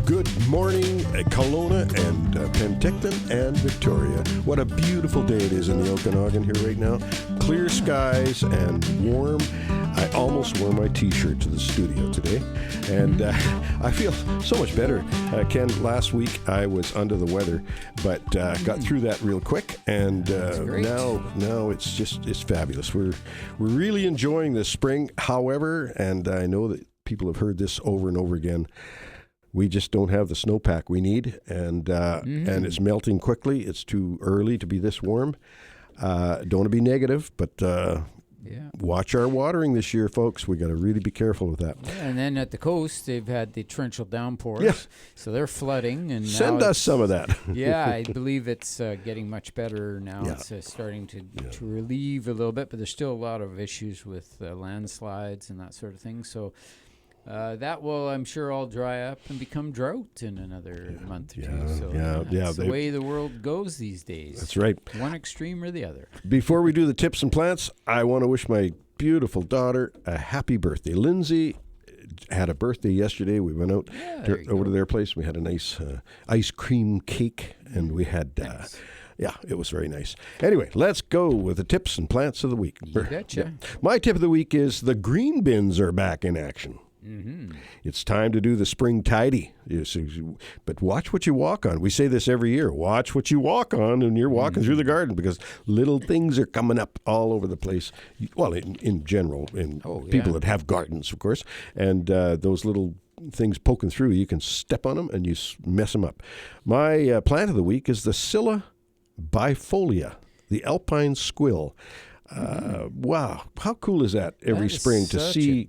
Good morning, Kelowna and Penticton and Victoria. What a beautiful day it is in the Okanagan here right now. Clear skies and warm. I almost wore my t-shirt to the studio today, and I feel so much better. Ken, last week I was under the weather, but got through that real quick, and now it's fabulous. We're really enjoying this spring. However, and I know that people have heard this over and over again, we just don't have the snowpack we need, and it's melting quickly. It's too early to be this warm. Don't want to be negative, but watch our watering this year, folks. We got to really be careful with that. Yeah, and then at the coast, they've had the torrential downpours, so they're flooding. And send us some of that. Yeah, I believe it's getting much better now. Yeah. It's starting to relieve a little bit, but there's still a lot of issues with landslides and that sort of thing. So. That will, I'm sure, all dry up and become drought in another month or two. So that's the way the world goes these days. That's right. One extreme or the other. Before we do the tips and plants, I want to wish my beautiful daughter a happy birthday. Lindsay had a birthday yesterday. We went out over to their place. We had a nice ice cream cake, and we had... nice. Yeah, it was very nice. Anyway, let's go with the tips and plants of the week. You betcha. My tip of the week is the green bins are back in action. Mm-hmm. It's time to do the spring tidy. But watch what you walk on. We say this every year. Watch what you walk on when you're walking through the garden, because little things are coming up all over the place. Well, in general, people that have gardens, of course, and those little things poking through, you can step on them and you mess them up. My plant of the week is the Scilla bifolia, the alpine squill. Wow, how cool is that every spring to see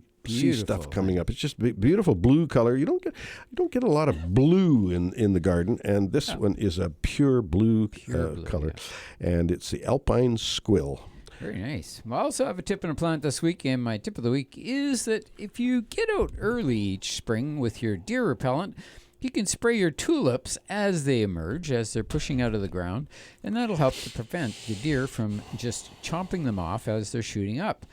stuff coming up? It's just beautiful blue color. You don't get a lot of blue in the garden, and this one is a pure blue color, and it's the alpine squill. Very nice. Well, I also have a tip and a plant this week, and my tip of the week is that if you get out early each spring with your deer repellent, you can spray your tulips as they emerge, as they're pushing out of the ground, and that'll help to prevent the deer from just chomping them off as they're shooting up.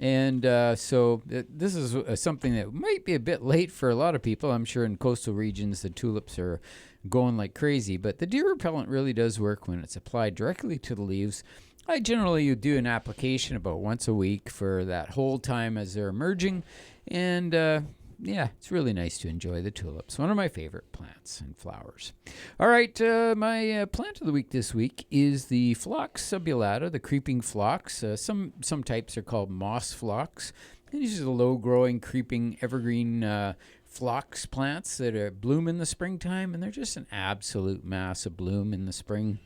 And so this is something that might be a bit late for a lot of people. I'm sure in coastal regions the tulips are going like crazy, but the deer repellent really does work when it's applied directly to the leaves. I generally do an application about once a week for that whole time as they're emerging, and it's really nice to enjoy the tulips. One of my favorite plants and flowers. All right, my plant of the week this week is the Phlox subulata, the creeping phlox. Some types are called moss phlox. These are the low-growing, creeping, evergreen phlox plants that bloom in the springtime, and they're just an absolute mass of bloom in the spring.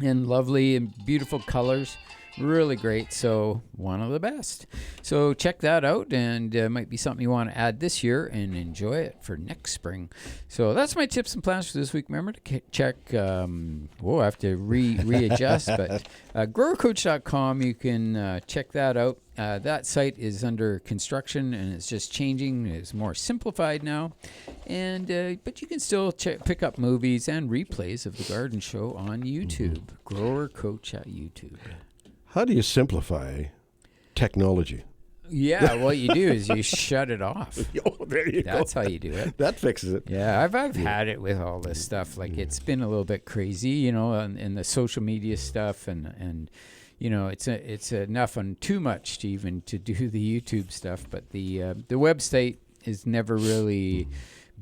And lovely and beautiful colors. Really great. So one of the best. So check that out, and might be something you want to add this year and enjoy it for next spring. So that's my tips and plans for this week. Remember to check, I have to readjust, but growercoach.com, you can check that out. That site is under construction, and it's just changing. It's more simplified now, and but you can still pick up movies and replays of the garden show on YouTube. Grower Coach at YouTube. How do you simplify technology? Yeah, what you do is you shut it off. Oh, there you go. That's how you do it. That fixes it. Yeah, I've had it with all this stuff. Like it's been a little bit crazy, and the social media stuff, and it's enough and too much to even to do the YouTube stuff. But the website has never really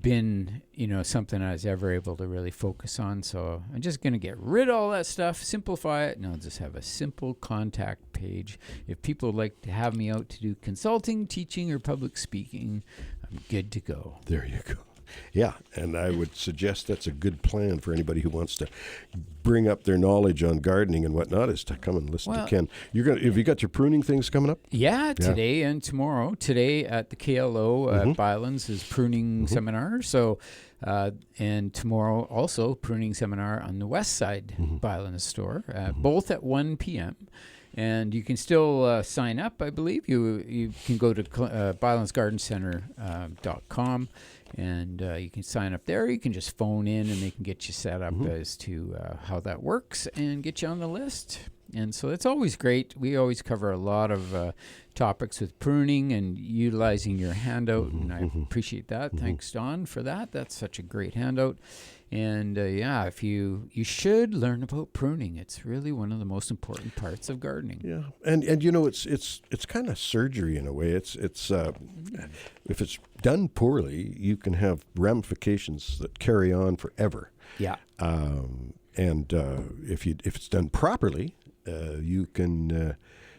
been something I was ever able to really focus on. So I'm just going to get rid of all that stuff, simplify it, and I'll just have a simple contact page. If people would like to have me out to do consulting, teaching, or public speaking, I'm good to go. There you go. Yeah, and I would suggest that's a good plan for anybody who wants to bring up their knowledge on gardening and whatnot, is to come and listen to Ken. Have you got your pruning things coming up? Yeah, today and tomorrow. Today at the KLO Bylands is pruning seminar. So, and tomorrow also pruning seminar on the West Side Bylands store, both at 1 p.m. And you can still sign up, I believe. You can go to bylandsgardencenter.com. And you can sign up there. You can just phone in, and they can get you set up as to how that works and get you on the list. And so it's always great. We always cover a lot of topics with pruning and utilizing your handout, and I appreciate that. Thanks, Don, for that. That's such a great handout. And if you should learn about pruning. It's really one of the most important parts of gardening. Yeah, and it's kind of surgery in a way. It's if it's done poorly, you can have ramifications that carry on forever. Yeah. And if it's done properly, you can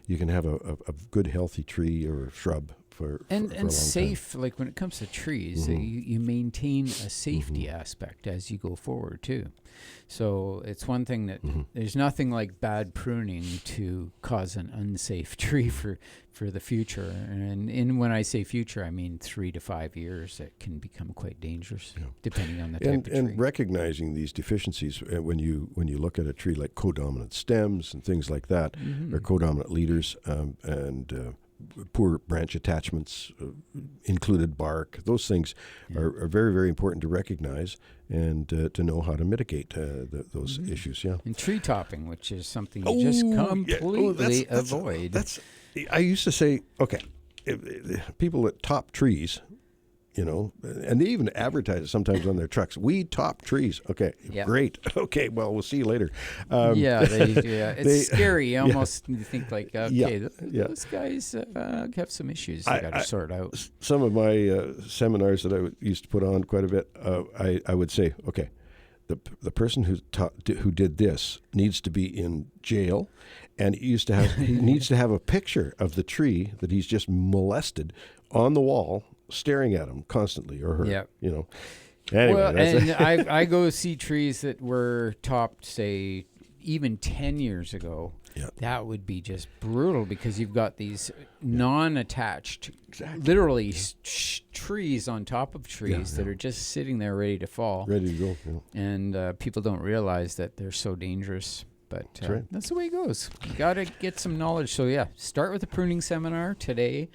have a good healthy tree or shrub for a long safe time. Like when it comes to trees, you maintain a safety aspect as you go forward too. So it's one thing that there's nothing like bad pruning to cause an unsafe tree for the future. And when I say future, I mean 3 to 5 years. It can become quite dangerous depending on the type of tree. And recognizing these deficiencies when you look at a tree like codominant stems and things like that, or codominant leaders, and poor branch attachments, included bark, those things are very, very important to recognize and to know how to mitigate those issues. Yeah. And tree topping, which is something you just completely avoid. I used to say, okay, people that top trees, and they even advertise it sometimes on their trucks. We top trees. Okay, great. Okay, well, we'll see you later. It's scary. You almost think like, those guys have some issues they got to sort out. Some of my seminars that I used to put on quite a bit, I would say, okay, the person who did this needs to be in jail, and he needs to have a picture of the tree that he's just molested on the wall, staring at him constantly, or her. Anyway, and I go see trees that were topped, say, even 10 years ago. That would be just brutal because you've got these non-attached, literally trees on top of trees that are just sitting there ready to fall. Ready to go. Yeah. And people don't realize that they're so dangerous. But that's the way it goes. You got to get some knowledge. So, start with a pruning seminar today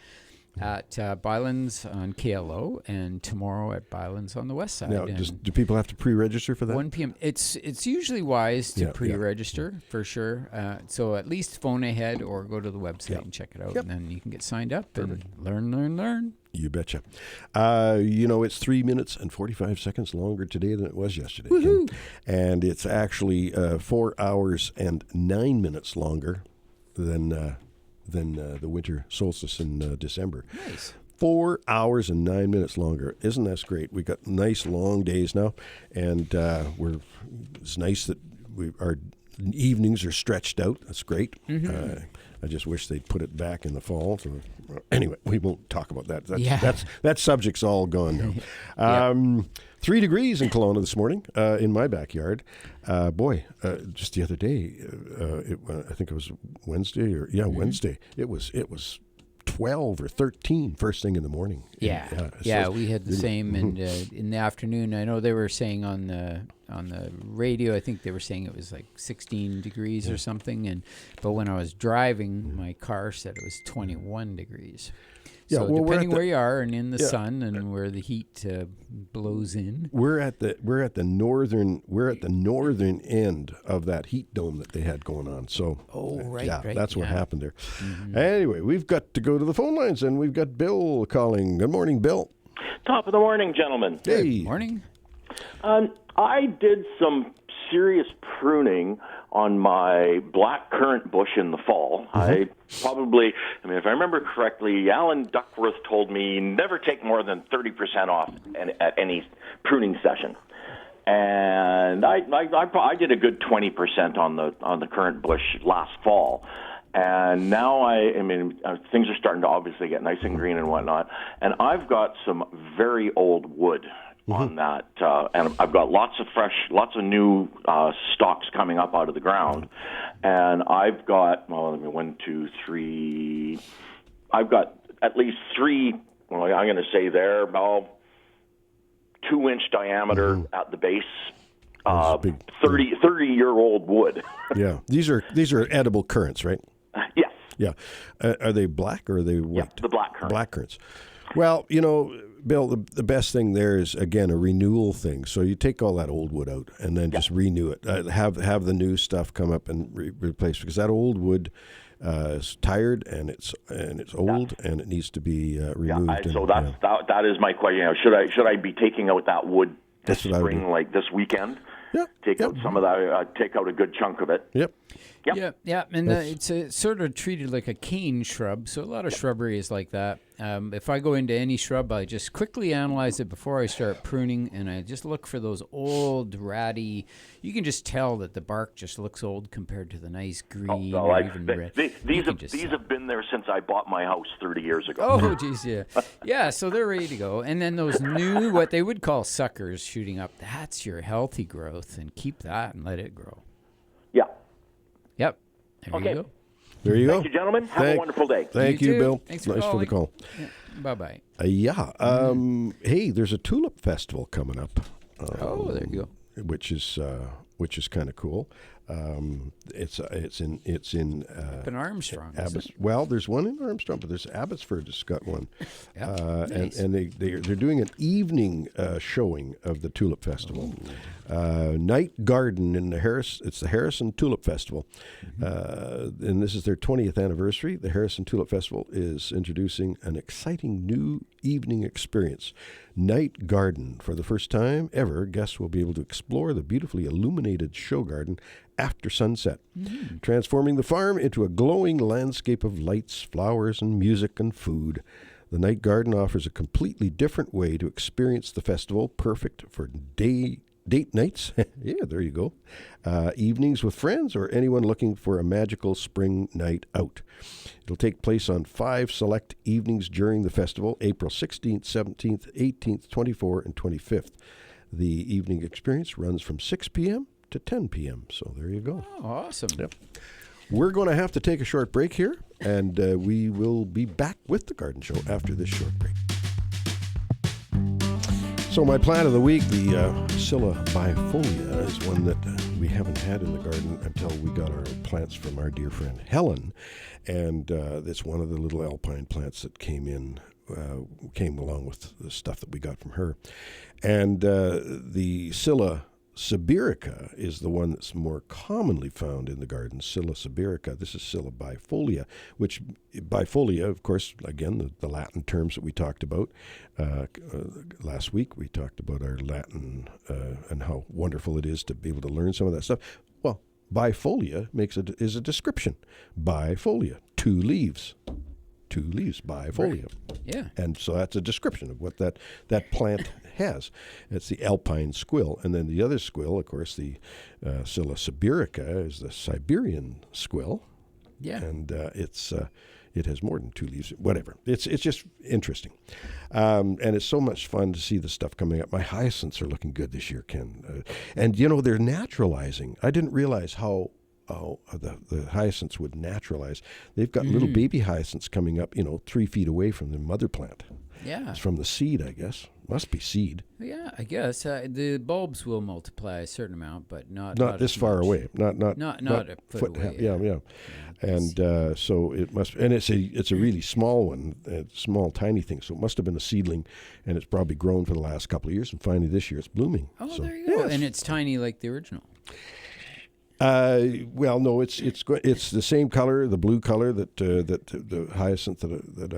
at Bylands on KLO, and tomorrow at Bylands on the west side. Now, do people have to pre-register for that? 1 p.m. It's usually wise to pre-register for sure. So at least phone ahead or go to the website and check it out, and then you can get signed up and learn. You betcha. It's 3 minutes and 45 seconds longer today than it was yesterday. Woohoo! And it's actually 4 hours and 9 minutes longer than the winter solstice in December. Nice. 4 hours and 9 minutes longer. Isn't that great? We got nice long days now, and it's nice that our evenings are stretched out. That's great. I just wish they'd put it back in the fall. So, anyway, we won't talk about that. That subject's all gone now. 3 degrees in Kelowna this morning in my backyard. Just the other day, I think it was Wednesday Wednesday. It was 12 or 13 first thing in the morning. We had the same. And in the afternoon, I know they were saying on the radio, I think they were saying it was like 16 degrees or something. But when I was driving, my car said it was 21 degrees. So depending where you are and in the sun and where the heat blows in, we're at the northern end of that heat dome that they had going on. So that's what happened there. Anyway, we've got to go to the phone lines, and we've got Bill calling. Good morning, Bill. Top of the morning, gentlemen. Hey. Good morning. I did some serious pruning on my black currant bush in the fall. If I remember correctly, Alan Duckworth told me never take more than 30% off at any pruning session. And I did a good 20% on the currant bush last fall. And now things are starting to obviously get nice and green and whatnot. And I've got some very old wood on that, and I've got lots of new stalks coming up out of the ground, and I've got 1, 2, 3. I've got at least 3. Well, I'm going to say they're about 2-inch diameter at the base. 30-year-old wood. Yeah, these are edible currants, right? Yes. Yeah. Are they black or are they white? Yeah, the black currants. Black currants. Well, Bill, the best thing there is, again, a renewal thing. So you take all that old wood out and then just renew it. Have the new stuff come up and replace, because that old wood is tired and it's old and it needs to be removed. That is my question. Should I be taking out that wood this spring, like this weekend? Yeah. Take out some of that. Take out a good chunk of it. Yep. Yeah, and it's sort of treated like a cane shrub, so a lot of shrubbery is like that. If I go into any shrub, I just quickly analyze it before I start pruning, and I just look for those old, ratty. You can just tell that the bark just looks old compared to the nice green or even red. These have been there since I bought my house 30 years ago. Oh, geez, yeah. Yeah, so they're ready to go. And then those new, what they would call suckers shooting up, that's your healthy growth, and keep that and let it grow. Yeah. Yep. There you go. There you go. Thank you, gentlemen. Have a wonderful day. Thank you, Bill. Thanks for nice calling. for the call. Yeah. Bye-bye. Hey, there's a tulip festival coming up. There you go. Which is kind of cool. It's in Armstrong. Well, there's one in Armstrong, but there's Abbotsford has got one. Nice. And they're doing an evening showing of the Tulip Festival. Night Garden in it's the Harrison Tulip Festival. And this is their 20th anniversary. The Harrison Tulip Festival is introducing an exciting new evening experience. Night Garden. For the first time ever, guests will be able to explore the beautifully illuminated show garden after sunset, transforming the farm into a glowing landscape of lights, flowers, and music and food. The Night Garden offers a completely different way to experience the festival, perfect for date nights. Yeah, there you go. Evenings with friends or anyone looking for a magical spring night out. It'll take place on 5 select evenings during the festival, April 16th, 17th, 18th, 24th, and 25th. The evening experience runs from 6 p.m. to 10 p.m. So there you go. Oh, awesome. Yep. We're going to have to take a short break here, and we will be back with the Garden Show after this short break. So my plant of the week, the Scilla bifolia, is one that we haven't had in the garden until we got our plants from our dear friend Helen. And it's one of the little alpine plants that came along with the stuff that we got from her. And the Scilla sibirica is the one that's more commonly found in the garden, Scilla sibirica. This is Scilla bifolia, which bifolia, of course, again, the Latin terms that we talked about. Last week we talked about our Latin and how wonderful it is to be able to learn some of that stuff. Well, bifolia is a description. Bifolia, 2 leaves. 2 leaves, bifolia. Right. Yeah. And so that's a description of what that plant has. It's the alpine squill. And then the other squill, of course, the Scilla sibirica, is the Siberian squill. Yeah. And it has more than 2 leaves. Whatever. It's just interesting. And it's so much fun to see the stuff coming up. My hyacinths are looking good this year, Ken. And, they're naturalizing. I didn't realize how the hyacinths would naturalize. They've got little baby hyacinths coming up, 3 feet away from the mother plant. Yeah. It's from the seed, I guess. Must be seed. Yeah, I guess. The bulbs will multiply a certain amount, but not this far away. Not a foot away. Yeah. And so it must, and it's a really small one, small, tiny thing. So it must have been a seedling, and it's probably grown for the last couple of years, and finally this year it's blooming. Oh, so, there you go. And it's tiny like the original. Well, no, it's the same color, the blue color that the hyacinth that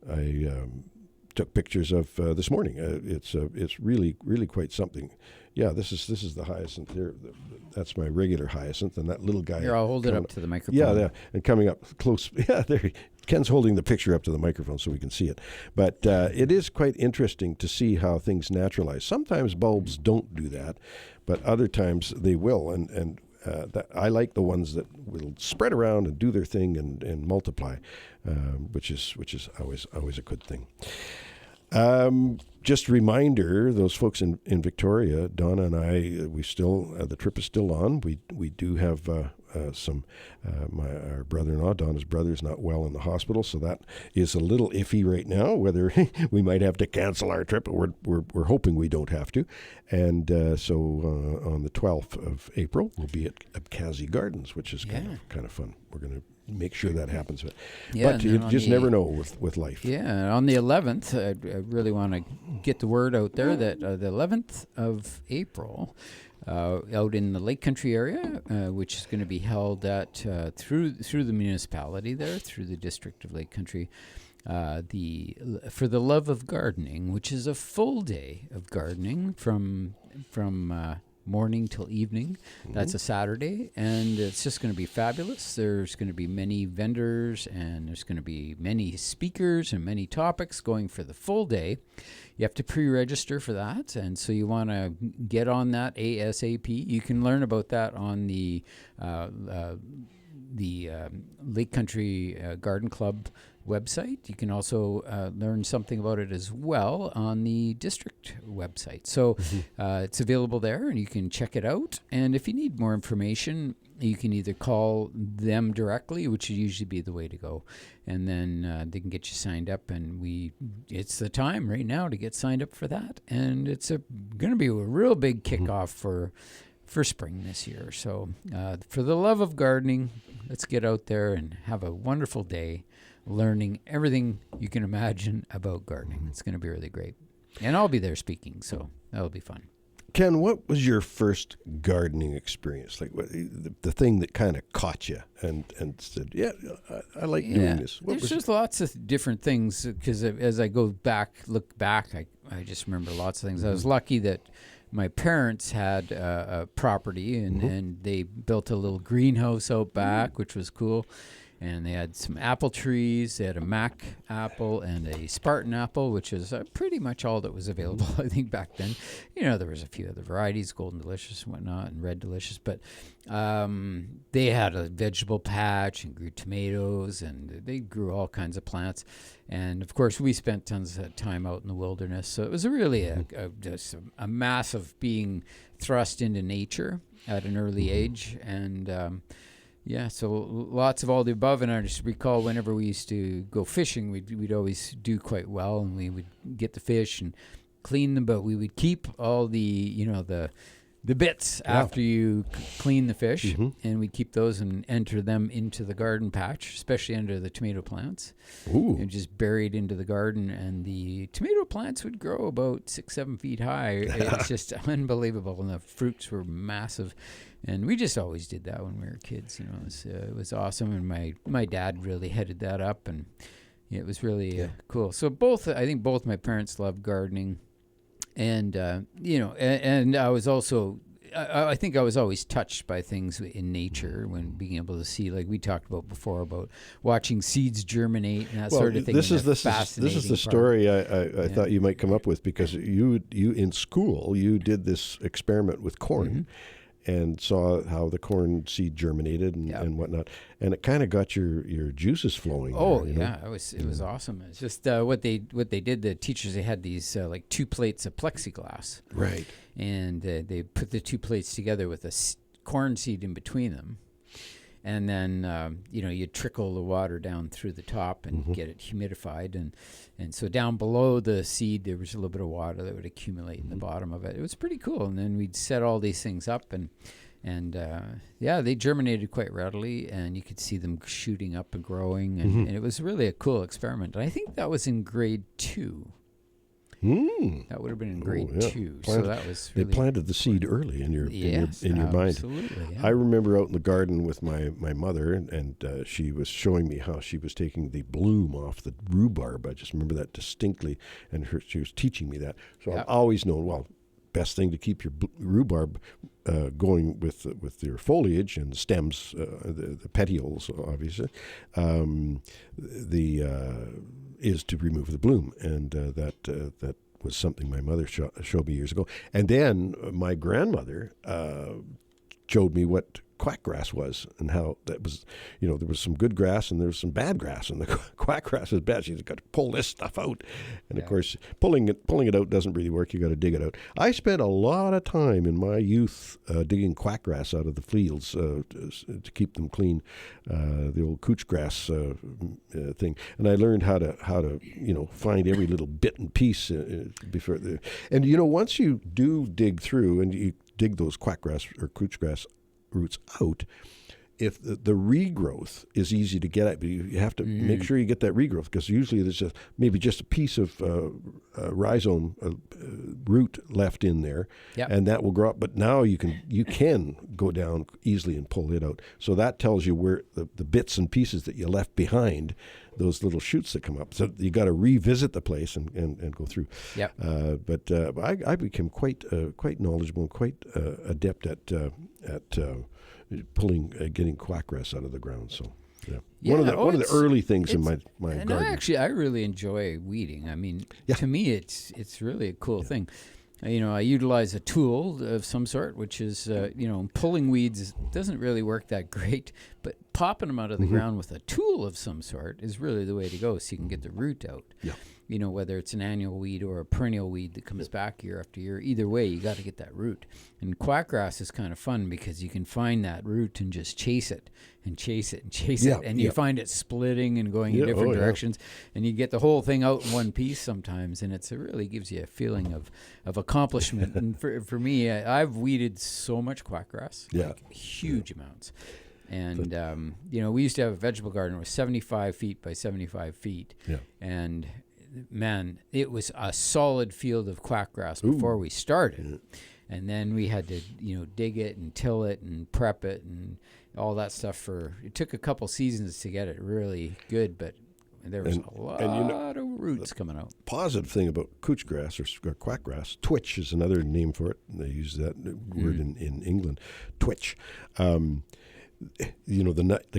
I took pictures of this morning. It's really quite something. Yeah, this is the hyacinth here. That's my regular hyacinth, and that little guy. Here, I'll hold it up to the microphone. Yeah, and coming up close. Yeah, there. Ken's holding the picture up to the microphone so we can see it. But it is quite interesting to see how things naturalize. Sometimes bulbs don't do that, but other times they will. And I like the ones that will spread around and do their thing and multiply, which is always a good thing. Just a reminder, those folks in Victoria, Donna and I, we still the trip is still on. We do have our brother-in-law, Donna's brother, is not well in the hospital, so that is a little iffy right now. Whether we might have to cancel our trip, but we're hoping we don't have to. And so on the 12th of April, we'll be at Abkhazi Gardens, which is kind of fun. We're going to make sure that happens. Yeah, But you just never know with life. Yeah, on the 11th, I really want to get the word out there that the 11th of April, out in the Lake Country area, which is going to be held at through the municipality there, through the district of Lake Country, for the Love of Gardening, which is a full day of gardening from morning till evening. That's a Saturday, and it's just going to be fabulous. There's going to be many vendors, and there's going to be many speakers and many topics going for the full day. You have to pre-register for that, and so you want to get on that ASAP. You can learn about that on the Lake Country Garden Club website. You can also learn something about it as well on the district website. So it's available there, and you can check it out. And if you need more information, you can either call them directly, which would usually be the way to go, and then they can get you signed up. And it's the time right now to get signed up for that. And it's going to be a real big kickoff for spring this year. So for the love of gardening, let's get out there and have a wonderful day learning everything you can imagine about gardening. It's going to be really great. And I'll be there speaking, so that'll be fun. Ken, what was your first gardening experience? Like the thing that kind of caught you and said, yeah, I like doing this. There's just lots of different things, because as I look back, I just remember lots of things. I was lucky that my parents had a property, and they built a little greenhouse out back, which was cool. And they had some apple trees. They had a Mac apple and a Spartan apple, which is pretty much all that was available, I think, back then. There was a few other varieties, Golden Delicious and whatnot, and Red Delicious. But they had a vegetable patch and grew tomatoes, and they grew all kinds of plants. And, of course, we spent tons of time out in the wilderness. So it was really just a massive being thrust into nature at an early age. And yeah, so lots of all the above, and I just recall whenever we used to go fishing, we'd always do quite well, and we would get the fish and clean them, but we would keep all the bits after you clean the fish, and we'd keep those and enter them into the garden patch, especially under the tomato plants. Ooh. And just buried into the garden, and the tomato plants would grow about 6-7 feet high. It's just unbelievable, and the fruits were massive. And we just always did that when we were kids. It was awesome, and my dad really headed that up, and it was really cool. So I think both my parents loved gardening, and and I was also, I think I was always touched by things in nature, when being able to see, like we talked about before, about watching seeds germinate and that sort of thing. This is the story I thought you might come up with, because you in school you did this experiment with corn. And saw how the corn seed germinated and whatnot, and it kind of got your juices flowing. Oh, it was awesome. It's just what they did. The teachers, they had these like 2 plates of plexiglass, right? And they put the 2 plates together with a corn seed in between them, and then you trickle the water down through the top and get it humidified, and so down below the seed there was a little bit of water that would accumulate in the bottom of it. It was pretty cool. And then we'd set all these things up, and they germinated quite readily, and you could see them shooting up and growing, and it was really a cool experiment. And I think that was in grade 2. That would have been in grade 2. So that was really, they planted the seed early in your mind. Absolutely. I remember out in the garden with my mother, and she was showing me how she was taking the bloom off the rhubarb. I just remember that distinctly, and she was teaching me that. So I've always known, best thing to keep your rhubarb going with your foliage and stems, the petioles, obviously, is to remove the bloom, and that was something my mother showed me years ago. And then my grandmother showed me what quackgrass was, and how that was, there was some good grass and there was some bad grass, and the quackgrass is bad. She's got to pull this stuff out, and of course pulling it out doesn't really work. You got to dig it out. I spent a lot of time in my youth digging quackgrass out of the fields to keep them clean, the old couch grass thing, and I learned how to find every little bit and piece before once you do dig through and you dig those quackgrass or couch grass roots out, if the regrowth is easy to get at, but you have to make sure you get that regrowth, because usually there's maybe just a piece of rhizome root left in there, and that will grow up. But now you can go down easily and pull it out. So that tells you where the bits and pieces that you left behind, those little shoots that come up. So you got to revisit the place and go through. Yep. But I became quite knowledgeable and quite adept at pulling, getting quackgrass out of the ground. So one of the early things in my and garden. I really enjoy weeding. I mean, to me, it's really a cool thing. I utilize a tool of some sort, which is, pulling weeds doesn't really work that great, but popping them out of the ground with a tool of some sort is really the way to go, so you can get the root out. Yeah. Whether it's an annual weed or a perennial weed that comes back year after year, either way, you got to get that root. And quackgrass is kind of fun because you can find that root and just chase it and chase it and chase it, and you find it splitting and going in different directions, and you get the whole thing out in one piece sometimes, and it really gives you a feeling of accomplishment. And for me, I've weeded so much quackgrass, like huge amounts. And, we used to have a vegetable garden that was 75 feet by 75 feet, and man, it was a solid field of quackgrass before we started. And then we had to, dig it and till it and prep it and all that stuff it took a couple seasons to get it really good, but there was a lot of roots coming out. Positive thing about couchgrass or quackgrass, twitch is another name for it. They use that word in England, twitch. The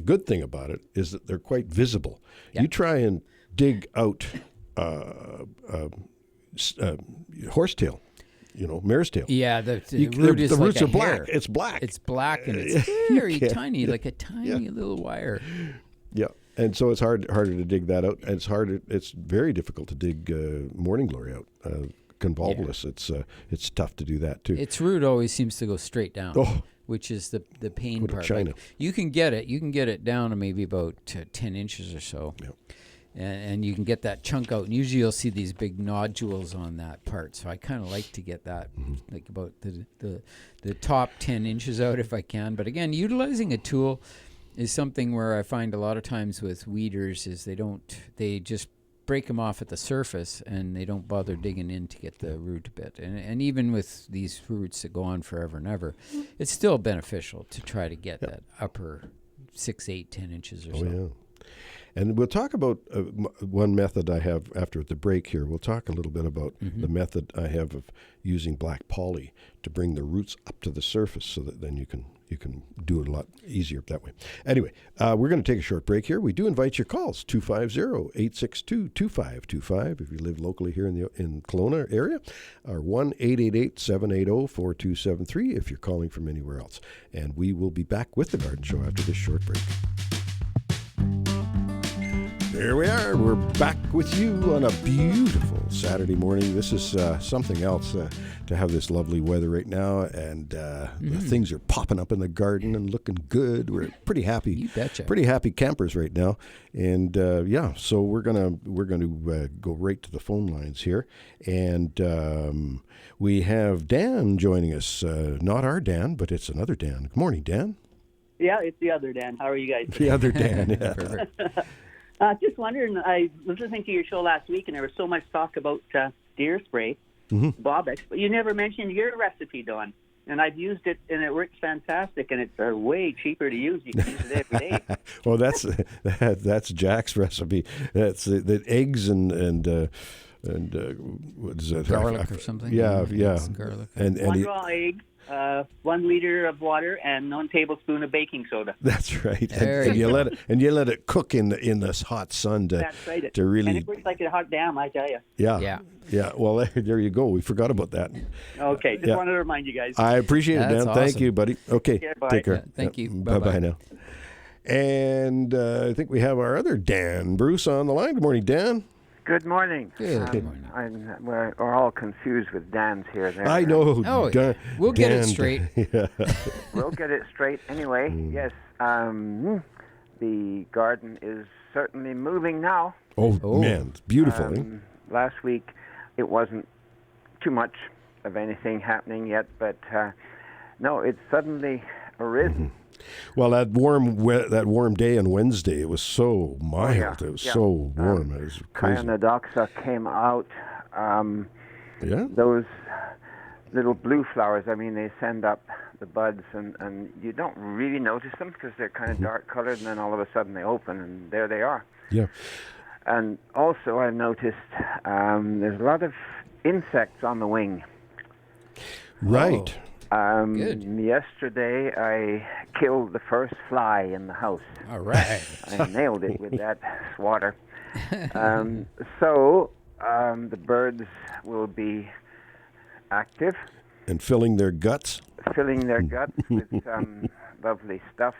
good thing about it is that they're quite visible. You try and dig out horsetail, mare's tail. Yeah, the root is the like roots a are black. hair. It's black. It's black and it's very tiny, like a tiny little wire. Yeah, and so it's harder to dig that out. And it's very difficult to dig morning glory out. Convolvulus, it's tough to do that too. Its root always seems to go straight down. Which is the pain part. Like, you can get it down to maybe about 10 inches or so. Yep. And you can get that chunk out. And usually you'll see these big nodules on that part. So I kind of like to get that, like about the top 10 inches out if I can. But again, utilizing a tool is something where I find a lot of times with weeders is they just break them off at the surface and they don't bother digging in to get the root bit. And even with these roots that go on forever and ever, it's still beneficial to try to get that upper 6, 8, 10 inches or so. Yeah. And we'll talk about one method I have after the break here. We'll talk a little bit about the method I have of using black poly to bring the roots up to the surface so that then you can do it a lot easier that way. Anyway, we're going to take a short break here. We do invite your calls, 250-862-2525 if you live locally here in Kelowna area, or 1-888-780-4273 if you're calling from anywhere else. And we will be back with The Garden Show after this short break. There we are. We're back with you on a beautiful Saturday morning. This is something else to have this lovely weather right now, and the things are popping up in the garden and looking good. We're pretty happy. You betcha. Pretty happy campers right now, and so we're gonna go right to the phone lines here, and we have Dan joining us. Not our Dan, but it's another Dan. Good morning, Dan. Yeah, it's the other Dan. How are you guys? The other Dan. Yeah. Just wondering, I was listening to your show last week, and there was so much talk about deer spray, Bobex, but you never mentioned your recipe, Don. And I've used it, and it works fantastic, and it's way cheaper to use. You can use it every day. Well, that's Jack's recipe. That's the eggs and what is that? Garlic or something? Yeah. Garlic. And one raw egg, 1 liter of water, and 1 tablespoon of baking soda. That's right. And you let it cook in this hot sun to really. And it works like a hot dam, I tell you. Yeah. Well, there you go. We forgot about that. Okay, just wanted to remind you guys. I appreciate it, Dan. Awesome. Thank you, buddy. Okay, take care. Yeah, thank you. Bye now. And I think we have our other Dan Bruce on the line. Good morning, Dan. Good morning. Good morning. We're all confused with Dan's here. There. I know. Oh, we'll get it straight. Yeah. We'll get it straight anyway. Yes. The garden is certainly moving now. Oh. Man, it's beautiful. Last week, it wasn't too much of anything happening yet, but no, it's suddenly arisen. Well, that warm day on Wednesday, it was so mild. Oh, It was so warm. It was crazy. Chionodoxa came out. Yeah. Those little blue flowers, I mean, they send up the buds, and you don't really notice them because they're kind of dark colored, and then all of a sudden they open, and there they are. Yeah. And also I noticed there's a lot of insects on the wing. Right. Good. Yesterday I killed the first fly in the house. All right. I nailed it with that swatter. So the birds will be active, And filling their guts. filling their guts with some lovely stuff.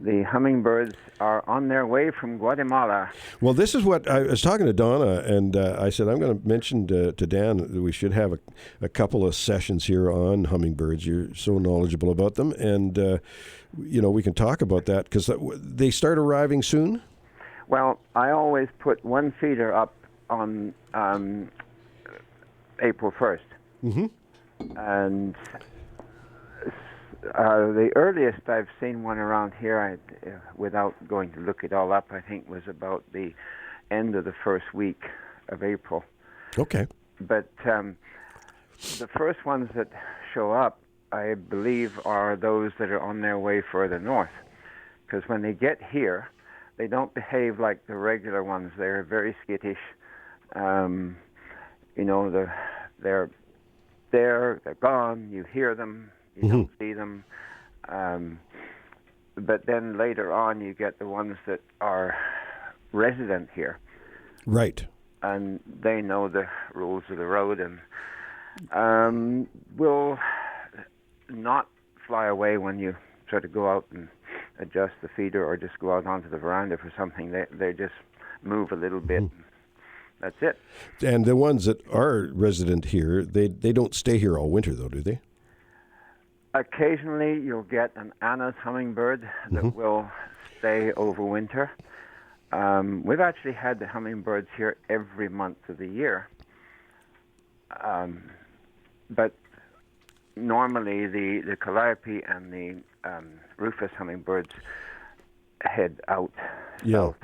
The hummingbirds are on their way from Guatemala. Well, this is what I was talking to Donna, and I said, I'm going to mention to Dan that we should have a couple of sessions here on hummingbirds. You're so knowledgeable about them, and, we can talk about that because they start arriving soon. Well, I always put one feeder up on April 1st. Mm-hmm. And the earliest I've seen one around here, without going to look it all up, I think was about the end of the first week of April. Okay. But the first ones that show up, I believe, are those that are on their way further north. Because when they get here, they don't behave like the regular ones. They're very skittish. They're there, they're gone, you hear them, you don't see them. But then later on you get the ones that are resident here. Right. And they know the rules of the road and will not fly away when you try to go out and adjust the feeder or just go out onto the veranda for something. They just move a little bit. That's it. And the ones that are resident here, they don't stay here all winter, though, do they? Occasionally, you'll get an Anna's hummingbird that will stay over winter. We've actually had the hummingbirds here every month of the year. But normally, the calliope and the rufous hummingbirds head out south.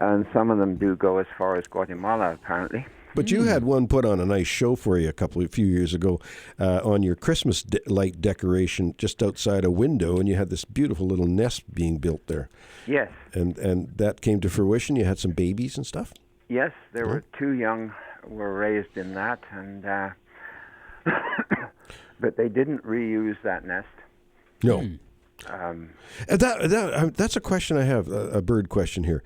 And some of them do go as far as Guatemala, apparently. But you had one put on a nice show for you a few years ago on your Christmas light decoration just outside a window, and you had this beautiful little nest being built there. Yes. And that came to fruition? You had some babies and stuff? Yes, there were 2 young were raised in that, and but they didn't reuse that nest. No. That's a question I have, a bird question here.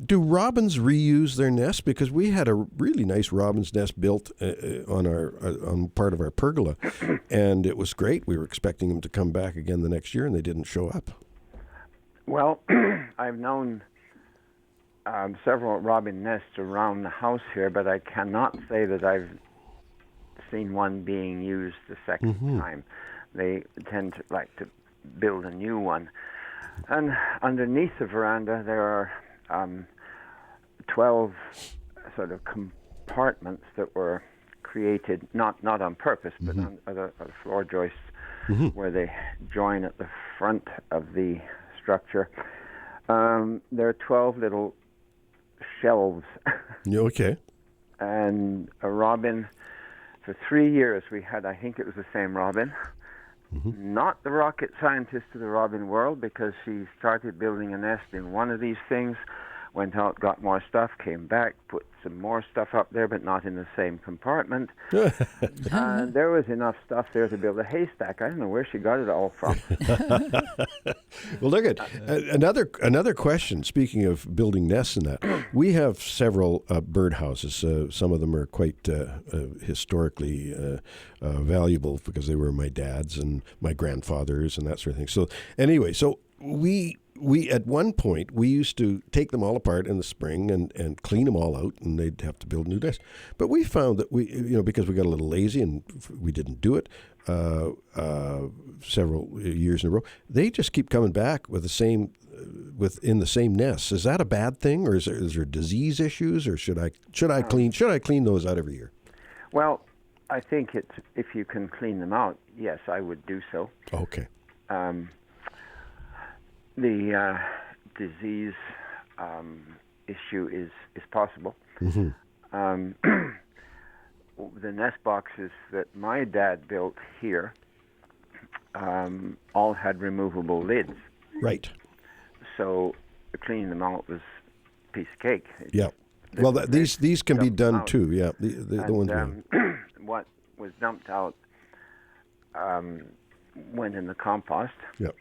Do robins reuse their nests? Because we had a really nice robin's nest built on part of our pergola, and it was great. We were expecting them to come back again the next year, and they didn't show up. Well, I've known several robin nests around the house here, but I cannot say that I've seen one being used the second time. They tend to like to build a new one. And underneath the veranda, there are 12 sort of compartments that were created, not on purpose, but on other floor joists where they join at the front of the structure. There are 12 little shelves. Okay. And a robin, for 3 years we had, I think it was the same robin, not the rocket scientist of the robin world, because she started building a nest in one of these things, went out, got more stuff, came back, put some more stuff up there, but not in the same compartment. There was enough stuff there to build a haystack. I don't know where she got it all from. Well, look at another question. Speaking of building nests and that, we have several bird houses. Some of them are quite historically valuable because they were my dad's and my grandfather's and that sort of thing. So anyway, we at one point, we used to take them all apart in the spring and clean them all out, and they'd have to build new nests. But we found that because we got a little lazy and we didn't do it several years in a row, they just keep coming back with within the same nests. Is that a bad thing, or is there disease issues, or should I clean those out every year? Well, I think it's if you can clean them out, yes, I would do so. Okay. The disease issue is possible. The nest boxes that my dad built here all had removable lids. Right. So cleaning them out was a piece of cake. Yeah. Well, these can be done too. Yeah. The ones. What was dumped out went in the compost. Yeah.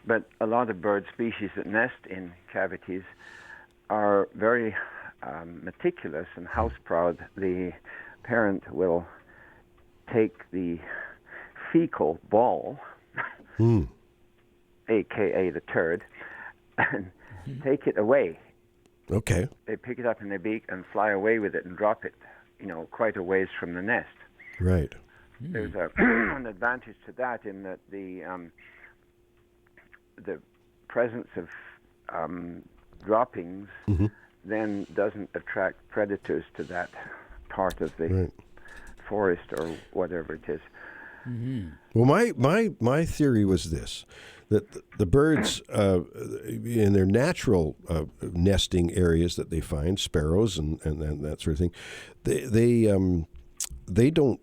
But a lot of bird species that nest in cavities are very meticulous and house proud. The parent will take the fecal ball, aka the turd, and take it away. Okay. They pick it up in their beak and fly away with it and drop it, quite a ways from the nest. Right. There's an advantage to that in that the presence of droppings then doesn't attract predators to that part of the forest or whatever it is. Well, my theory was this, that the birds in their natural nesting areas that they find, sparrows and that sort of thing, they don't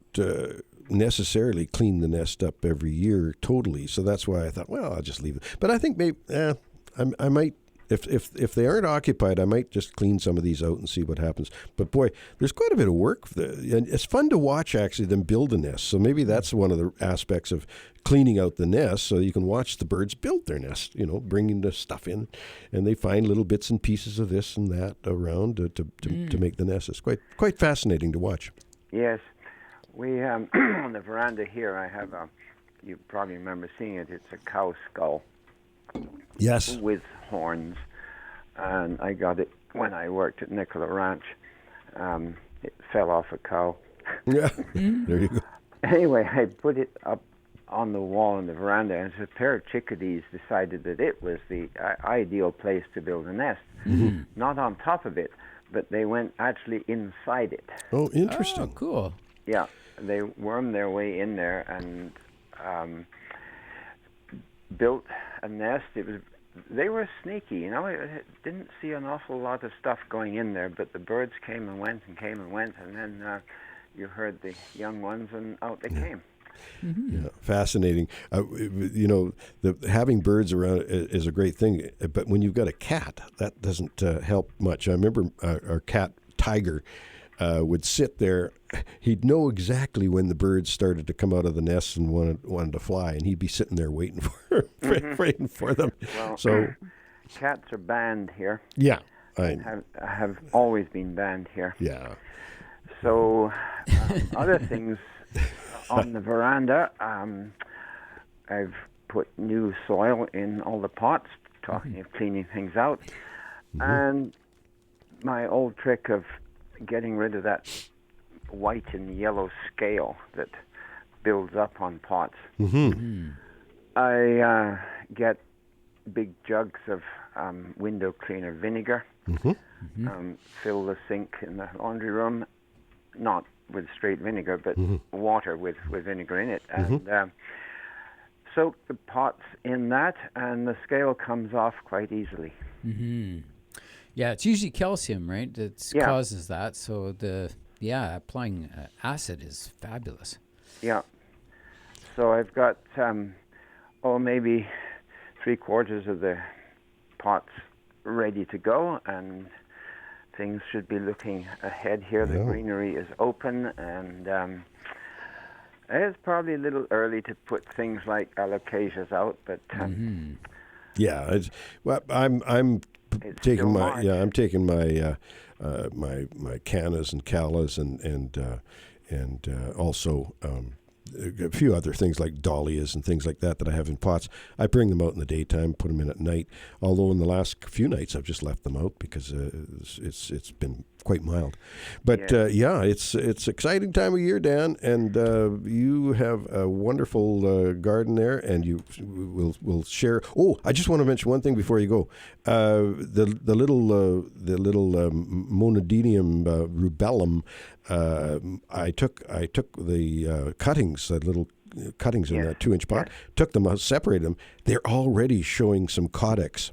necessarily clean the nest up every year totally. So that's why I thought, well, I'll just leave it. But I think maybe I might, if they aren't occupied, I might just clean some of these out and see what happens. But boy, there's quite a bit of work, and it's fun to watch actually them build a nest. So maybe that's one of the aspects of cleaning out the nest, so you can watch the birds build their nest. Bringing the stuff in, and they find little bits and pieces of this and that around to make the nest. It's quite fascinating to watch. Yes, we on the veranda here. I have you probably remember seeing it. It's a cow skull. Yes. With horns, and I got it when I worked at Nicola Ranch. It fell off a cow. Yeah, there you go. Anyway, I put it up on the wall in the veranda, and a pair of chickadees decided that it was the ideal place to build a nest. Not on top of it, but they went actually inside it. Oh, interesting. Oh, cool. Yeah, they wormed their way in there and built a nest. They were sneaky, I didn't see an awful lot of stuff going in there, but the birds came and went, and then you heard the young ones, and out they came. Yeah, fascinating. Having birds around is a great thing, but when you've got a cat, that doesn't help much. I remember our cat Tiger would sit there. He'd know exactly when the birds started to come out of the nest and wanted to fly, and he'd be sitting there waiting for them. Well, so cats are banned here. Yeah, have always been banned here. Yeah. So other things on the veranda, I've put new soil in all the pots, talking of cleaning things out, and my old trick of getting rid of that white and yellow scale that builds up on pots. I get big jugs of window cleaner vinegar, fill the sink in the laundry room, not with straight vinegar, but water with vinegar in it, and soak the pots in that, and the scale comes off quite easily. Yeah, it's usually calcium, right? That causes that. So applying acid is fabulous. Yeah. So I've got maybe 3/4 of the pots ready to go, and things should be looking ahead here. The greenery is open, and it's probably a little early to put things like alocasias out, but yeah, I'm taking my my cannas and callas and also a few other things like dahlias and things like that I have in pots. I bring them out in the daytime, put them in at night. Although in the last few nights I've just left them out because it's been quite mild. But it's exciting time of year, Dan, and you have a wonderful garden there, and we'll share. Oh, I just want to mention one thing before you go. The little Monodinium rubellum. I took the cuttings, the little cuttings in that 2-inch pot, took them out, separated them. They're already showing some caudex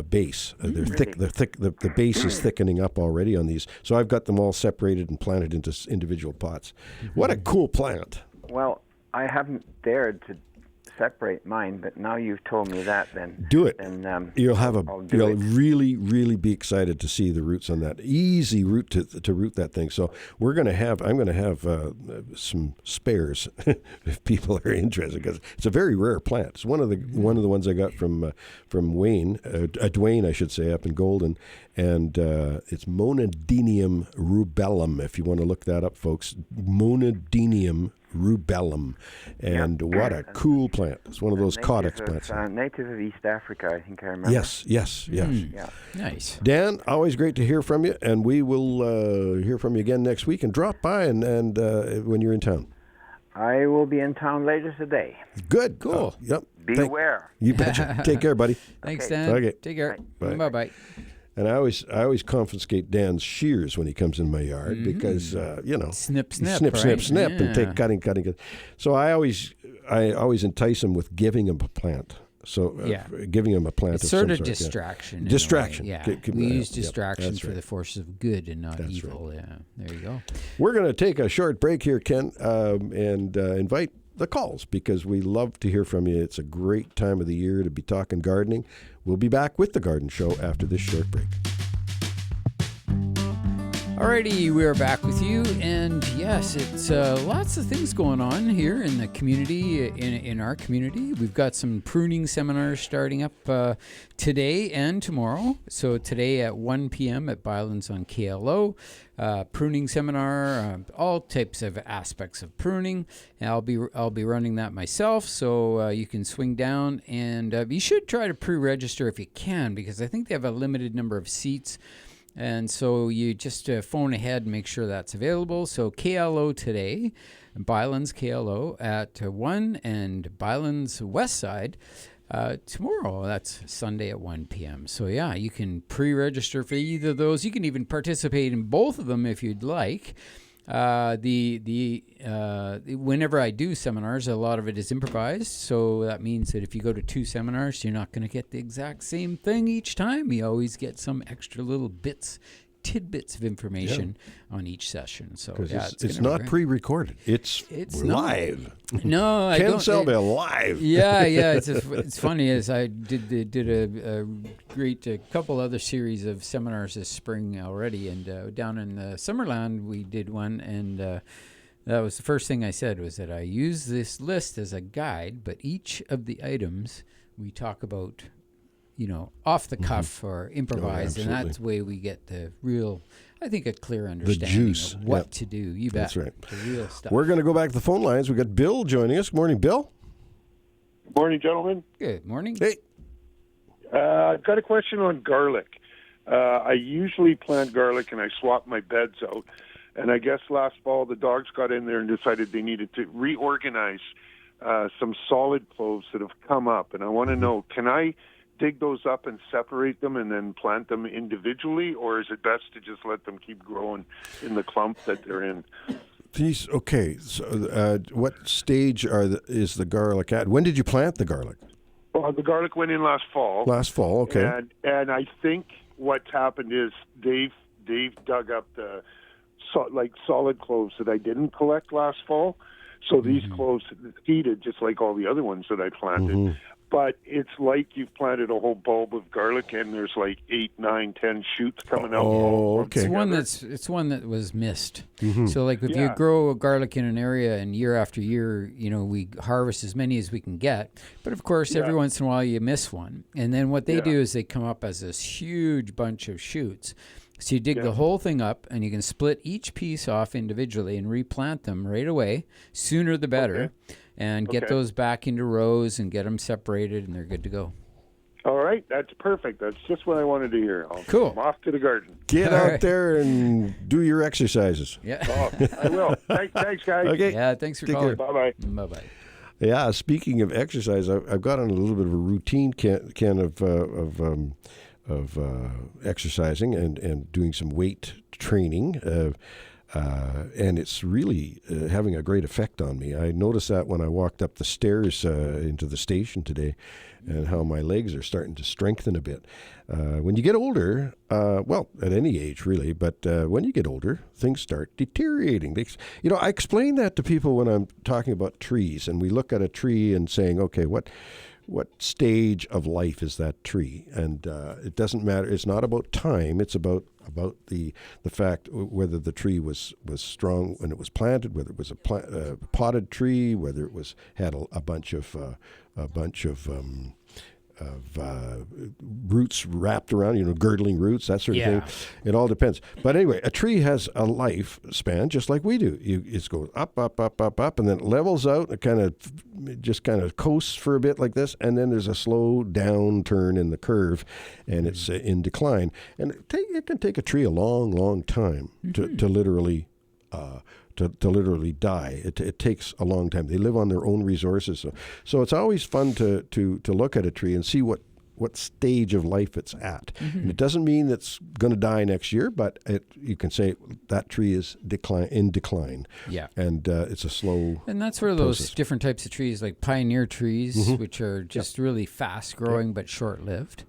base. They're thick. They're thick. The base is thickening up already on these. So I've got them all separated and planted into individual pots. What a cool plant! Well, I haven't dared to separate mine, but now you've told me that, then do it. Then You'll really, really be excited to see the roots on that. Easy root to root that thing. So I'm going to have some spares if people are interested, because it's a very rare plant. It's one of the ones I got from Wayne, Dwayne, I should say, up in Golden, and it's Monodinium rubellum. If you want to look that up, folks, Monodinium rubellum, and what a cool plant! It's one of those caudex plants. Native of East Africa, I think I remember. Yes. Yeah. Nice. Dan, always great to hear from you, and we will hear from you again next week. And drop by and when you're in town. I will be in town later today. Good. Cool. Yep. Beware. You betcha. Take care, buddy. Thanks, Okay. Dan. Okay. Take care. Bye. Bye-bye. And I always confiscate Dan's shears when he comes in my yard because Snip, snip, right? and take cutting. So I always entice him with giving him a plant. So giving him a plant. It's of sort some of sort. distraction. Distraction. Yeah. Keep We that use up. distraction That's for right. the forces of good and not That's evil. right. Yeah. There you go. We're going to take a short break here, Ken, and invite the calls because we love to hear from you. It's a great time of the year to be talking gardening. We'll be back with the Garden Show after this short break. Alrighty, we're back with you, and yes, it's lots of things going on here in the community, in our community. We've got some pruning seminars starting up today and tomorrow. So today at 1 p.m. at Bylands on KLO, pruning seminar, all types of aspects of pruning. And I'll be running that myself, so you can swing down, and you should try to pre-register if you can, because I think they have a limited number of seats. And so you just phone ahead and make sure that's available. So KLO today, Bylands KLO at 1, and Bylands West Side tomorrow. That's Sunday at 1 p.m. So yeah, you can pre-register for either of those. You can even participate in both of them if you'd like. Whenever I do seminars, a lot of it is improvised. So that means that if you go to 2 seminars, you're not going to get the exact same thing each time. You always get some extra little tidbits of information on each session. So it's not pre-recorded. It's live. No, I don't. Ken Selby live. Yeah. It's funny as I did a great couple other series of seminars this spring already, and down in Summerland we did one, and that was the first thing I said was that I use this list as a guide, but each of the items we talk about, off the cuff or improvised, and that's the way we get the real, I think, a clear understanding of what to do. You bet. That's right. The real stuff. We're going to go back to the phone lines. We've got Bill joining us. Good morning, Bill. Morning, gentlemen. Good morning. Hey. I've got a question on garlic. I usually plant garlic and I swap my beds out. And I guess last fall the dogs got in there and decided they needed to reorganize some solid cloves that have come up. And I want to know, can I dig those up and separate them and then plant them individually, or is it best to just let them keep growing in the clump that they're in? Okay, so what stage is the garlic at? When did you plant the garlic? Well, the garlic went in last fall. Last fall, okay. And I think what's happened is they've dug up the solid cloves that I didn't collect last fall. So these cloves seeded just like all the other ones that I planted. But it's like you've planted a whole bulb of garlic and there's like 8, 9, 10 shoots coming out. Oh, okay. It's one that was missed. So like if you grow garlic in an area and year after year, we harvest as many as we can get. But of course, every once in a while you miss one. And then what they do is they come up as this huge bunch of shoots. So you dig the whole thing up, and you can split each piece off individually and replant them right away. Sooner the better, and get those back into rows and get them separated, and they're good to go. All right, that's perfect. That's just what I wanted to hear. Cool. I'm off to the garden. Get All out right. there and do your exercises. Yeah. Oh, I will. Thanks, guys. Okay. Yeah, thanks for Take calling. Bye-bye. Bye-bye. Yeah, speaking of exercise, I've got on a little bit of a routine of exercising and doing some weight training, and it's really having a great effect on me. I noticed that when I walked up the stairs into the station today, and how my legs are starting to strengthen a bit. When you get older, well, at any age really, but when you get older, things start deteriorating. I explain that to people when I'm talking about trees, and we look at a tree and saying, okay, what stage of life is that tree? And it doesn't matter. It's not about time. It's about the fact whether the tree was strong when it was planted, whether it was a potted tree, whether it had a bunch of roots wrapped around, girdling roots, that sort of thing. It all depends. But anyway, a tree has a life span just like we do. It goes up, and then it levels out. It kind of coasts for a bit like this, and then there's a slow downturn in the curve, and it's in decline. And it can take a tree a long, long time to literally to literally die. It takes a long time. They live on their own resources. So it's always fun to look at a tree and see what stage of life it's at. And it doesn't mean it's going to die next year, but you can say that tree is in decline. Yeah. And it's a slow And that's where those different types of trees, like pioneer trees, which are just really fast-growing but short-lived.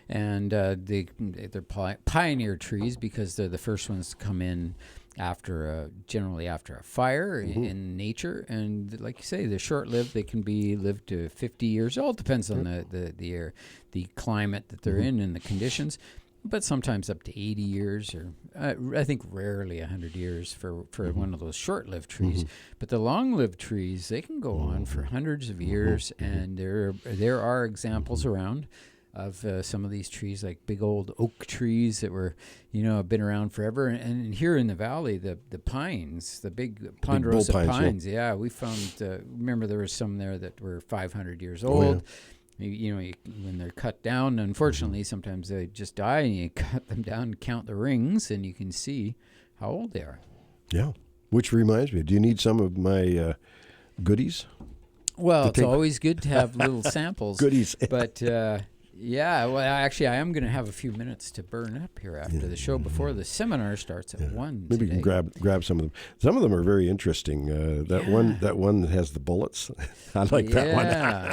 And they're pioneer trees because they're the first ones to come in generally after a fire in nature, and like you say, they're short-lived. They can be lived to 50 years. It all depends on the climate that they're in and the conditions, but sometimes up to 80 years, or I think rarely 100 years for one of those short-lived trees. But the long-lived trees, they can go on for hundreds of years, and there are examples around of some of these trees, like big old oak trees that were, have been around forever. And here in the valley, the pines, the big ponderosa pines, we found, remember there were some there that were 500 years old. When they're cut down, unfortunately, sometimes they just die, and you cut them down and count the rings, and you can see how old they are. Yeah. Which reminds me, do you need some of my goodies? Well, it's always good to have little samples. Goodies. But... well, actually, I am going to have a few minutes to burn up here after the show before the seminar starts at 1 Maybe today. you can grab some of them. Some of them are very interesting. That one that has the bullets. I like that one.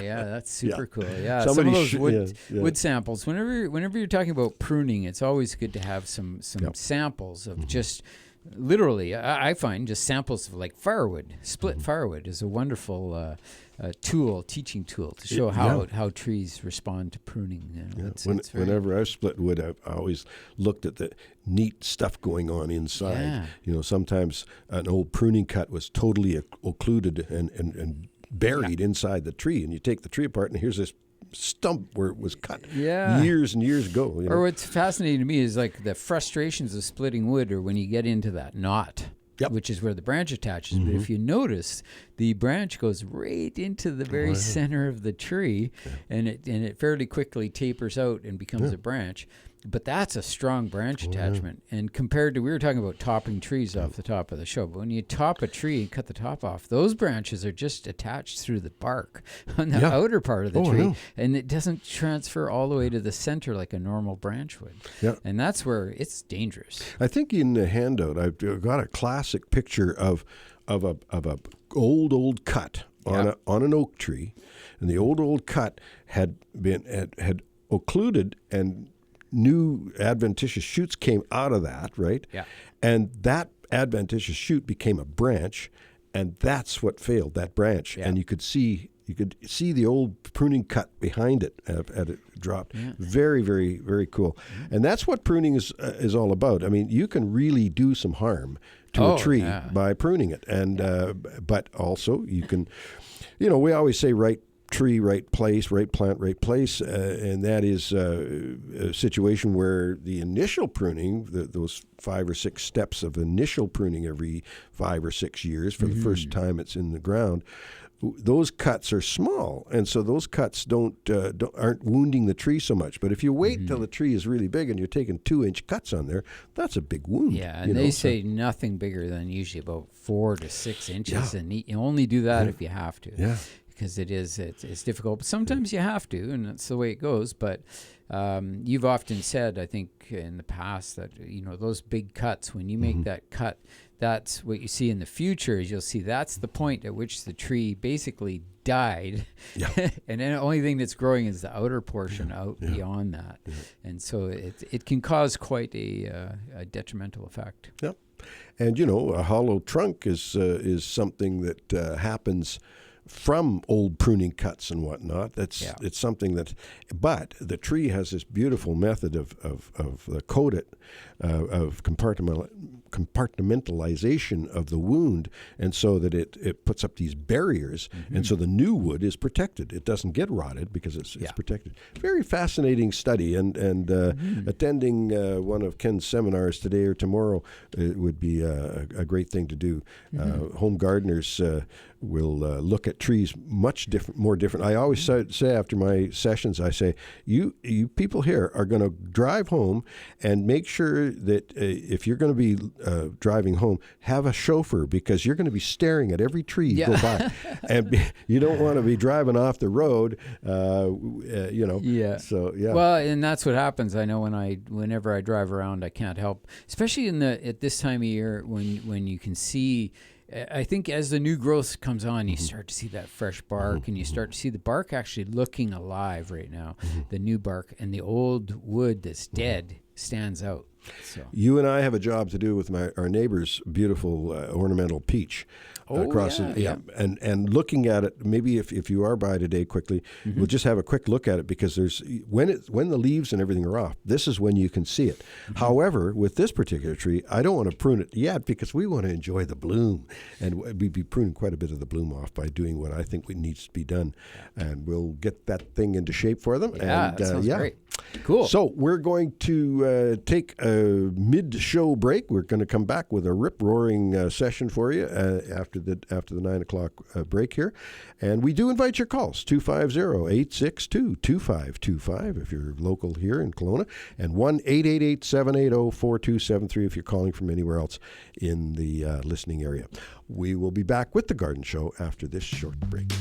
Yeah, that's super cool. Yeah, Somebody some of those wood samples. Whenever you're talking about pruning, it's always good to have some samples of just. Literally, I find just samples of like firewood. Split firewood is a wonderful teaching tool to show how trees respond to pruning. Whenever I've split wood, I've always looked at the neat stuff going on inside. Sometimes an old pruning cut was totally occluded and buried inside the tree, and you take the tree apart, and here's this stump where it was cut years and years ago. Or what's fascinating to me is like the frustrations of splitting wood, or when you get into that knot, which is where the branch attaches. But if you notice, the branch goes right into the very center of the tree, and it fairly quickly tapers out and becomes a branch. But that's a strong branch attachment. And compared to, we were talking about topping trees off the top of the show, but when you top a tree and cut the top off, those branches are just attached through the bark on the outer part of the tree. And it doesn't transfer all the way to the center like a normal branch would. Yeah. And that's where it's dangerous. I think in the handout, I've got a classic picture of a old cut on an oak tree. And the old cut had occluded, and new adventitious shoots came out of that, right? Yeah. And that adventitious shoot became a branch, and that's what failed, that branch. Yeah. And you could see the old pruning cut behind it as it dropped. Yeah. Very, very, very cool. Mm-hmm. And that's what pruning is all about. I mean, you can really do some harm to a tree by pruning it. And but also you can, we always say right tree, right place, right plant, right place, and that is a situation where the initial pruning, those 5 or 6 steps of initial pruning every 5 or 6 years for the first time it's in the ground, those cuts are small, and so those cuts aren't wounding the tree so much. But if you wait till the tree is really big and you're taking 2-inch cuts on there, that's a big wound. Yeah, and they say nothing bigger than usually about 4 to 6 inches, and you only do that if you have to. Yeah. Because it's difficult. But sometimes you have to, and that's the way it goes. But you've often said, I think, in the past that, those big cuts, when you make that cut, that's what you see in the future is you'll see that's the point at which the tree basically died. Yeah. And then the only thing that's growing is the outer portion out beyond that. Yeah. And so it can cause quite a detrimental effect. Yeah. And, a hollow trunk is something that happens from old pruning cuts and whatnot. It's something but the tree has this beautiful method of coat it, of compartmentalization of the wound, and so that it puts up these barriers, and so the new wood is protected. It doesn't get rotted because it's protected. Very fascinating study, and attending one of Ken's seminars today or tomorrow would be a great thing to do. Home gardeners will look at trees more different. I always say after my sessions, I say, you people here are going to drive home and make sure that if you're going to be driving home, have a chauffeur, because you're going to be staring at every tree you go by. And you don't want to be driving off the road, Yeah. So, yeah. Well, and that's what happens. I know whenever I drive around, I can't help, especially at this time of year when you can see, I think as the new growth comes on, you start to see that fresh bark, and you start to see the bark actually looking alive right now, the new bark, and the old wood that's dead stands out. So. You and I have a job to do with our neighbor's beautiful ornamental peach. Across and looking at it, maybe if you are by today quickly, we'll just have a quick look at it, because when the leaves and everything are off, this is when you can see it. However, with this particular tree, I don't want to prune it yet, because we want to enjoy the bloom, and we'd be pruning quite a bit of the bloom off by doing what I think needs to be done, and we'll get that thing into shape for them. Yeah, and, that sounds great. Cool. So we're going to take a mid-show break. We're going to come back with a rip-roaring session for you after the 9 o'clock break here. And we do invite your calls, 250-862-2525 if you're local here in Kelowna, and 1-888-780-4273 if you're calling from anywhere else in the listening area. We will be back with The Garden Show after this short break.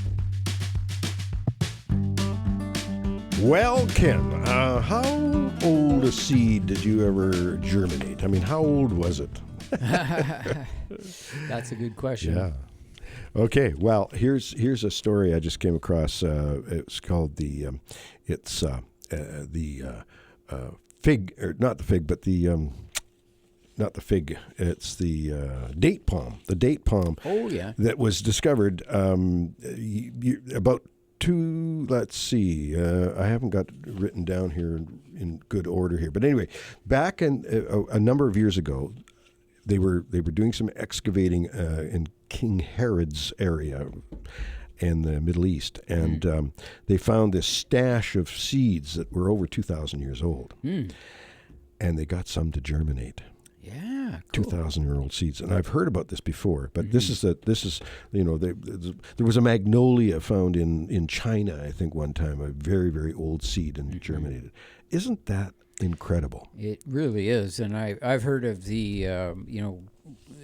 Well, Ken, how old a seed did you ever germinate? I mean, how old was it? That's a good question. Yeah. Okay. Well, here's a story I just came across. It's called the fig, or not the fig, but not the fig. It's the date palm. The date palm. Oh yeah. That was discovered about. Let's see. I haven't got it written down here in good order here, but anyway, back in a number of years ago, they were doing some excavating in King Herod's area in the Middle East, and they found this stash of seeds that were over 2,000 years old, and they got some to germinate. Yeah, cool. 2,000-year-old seeds, and I've heard about this there was a magnolia found in China, I think, one time, a very, very old seed, and germinated. Isn't that incredible? It really is, and I've heard of the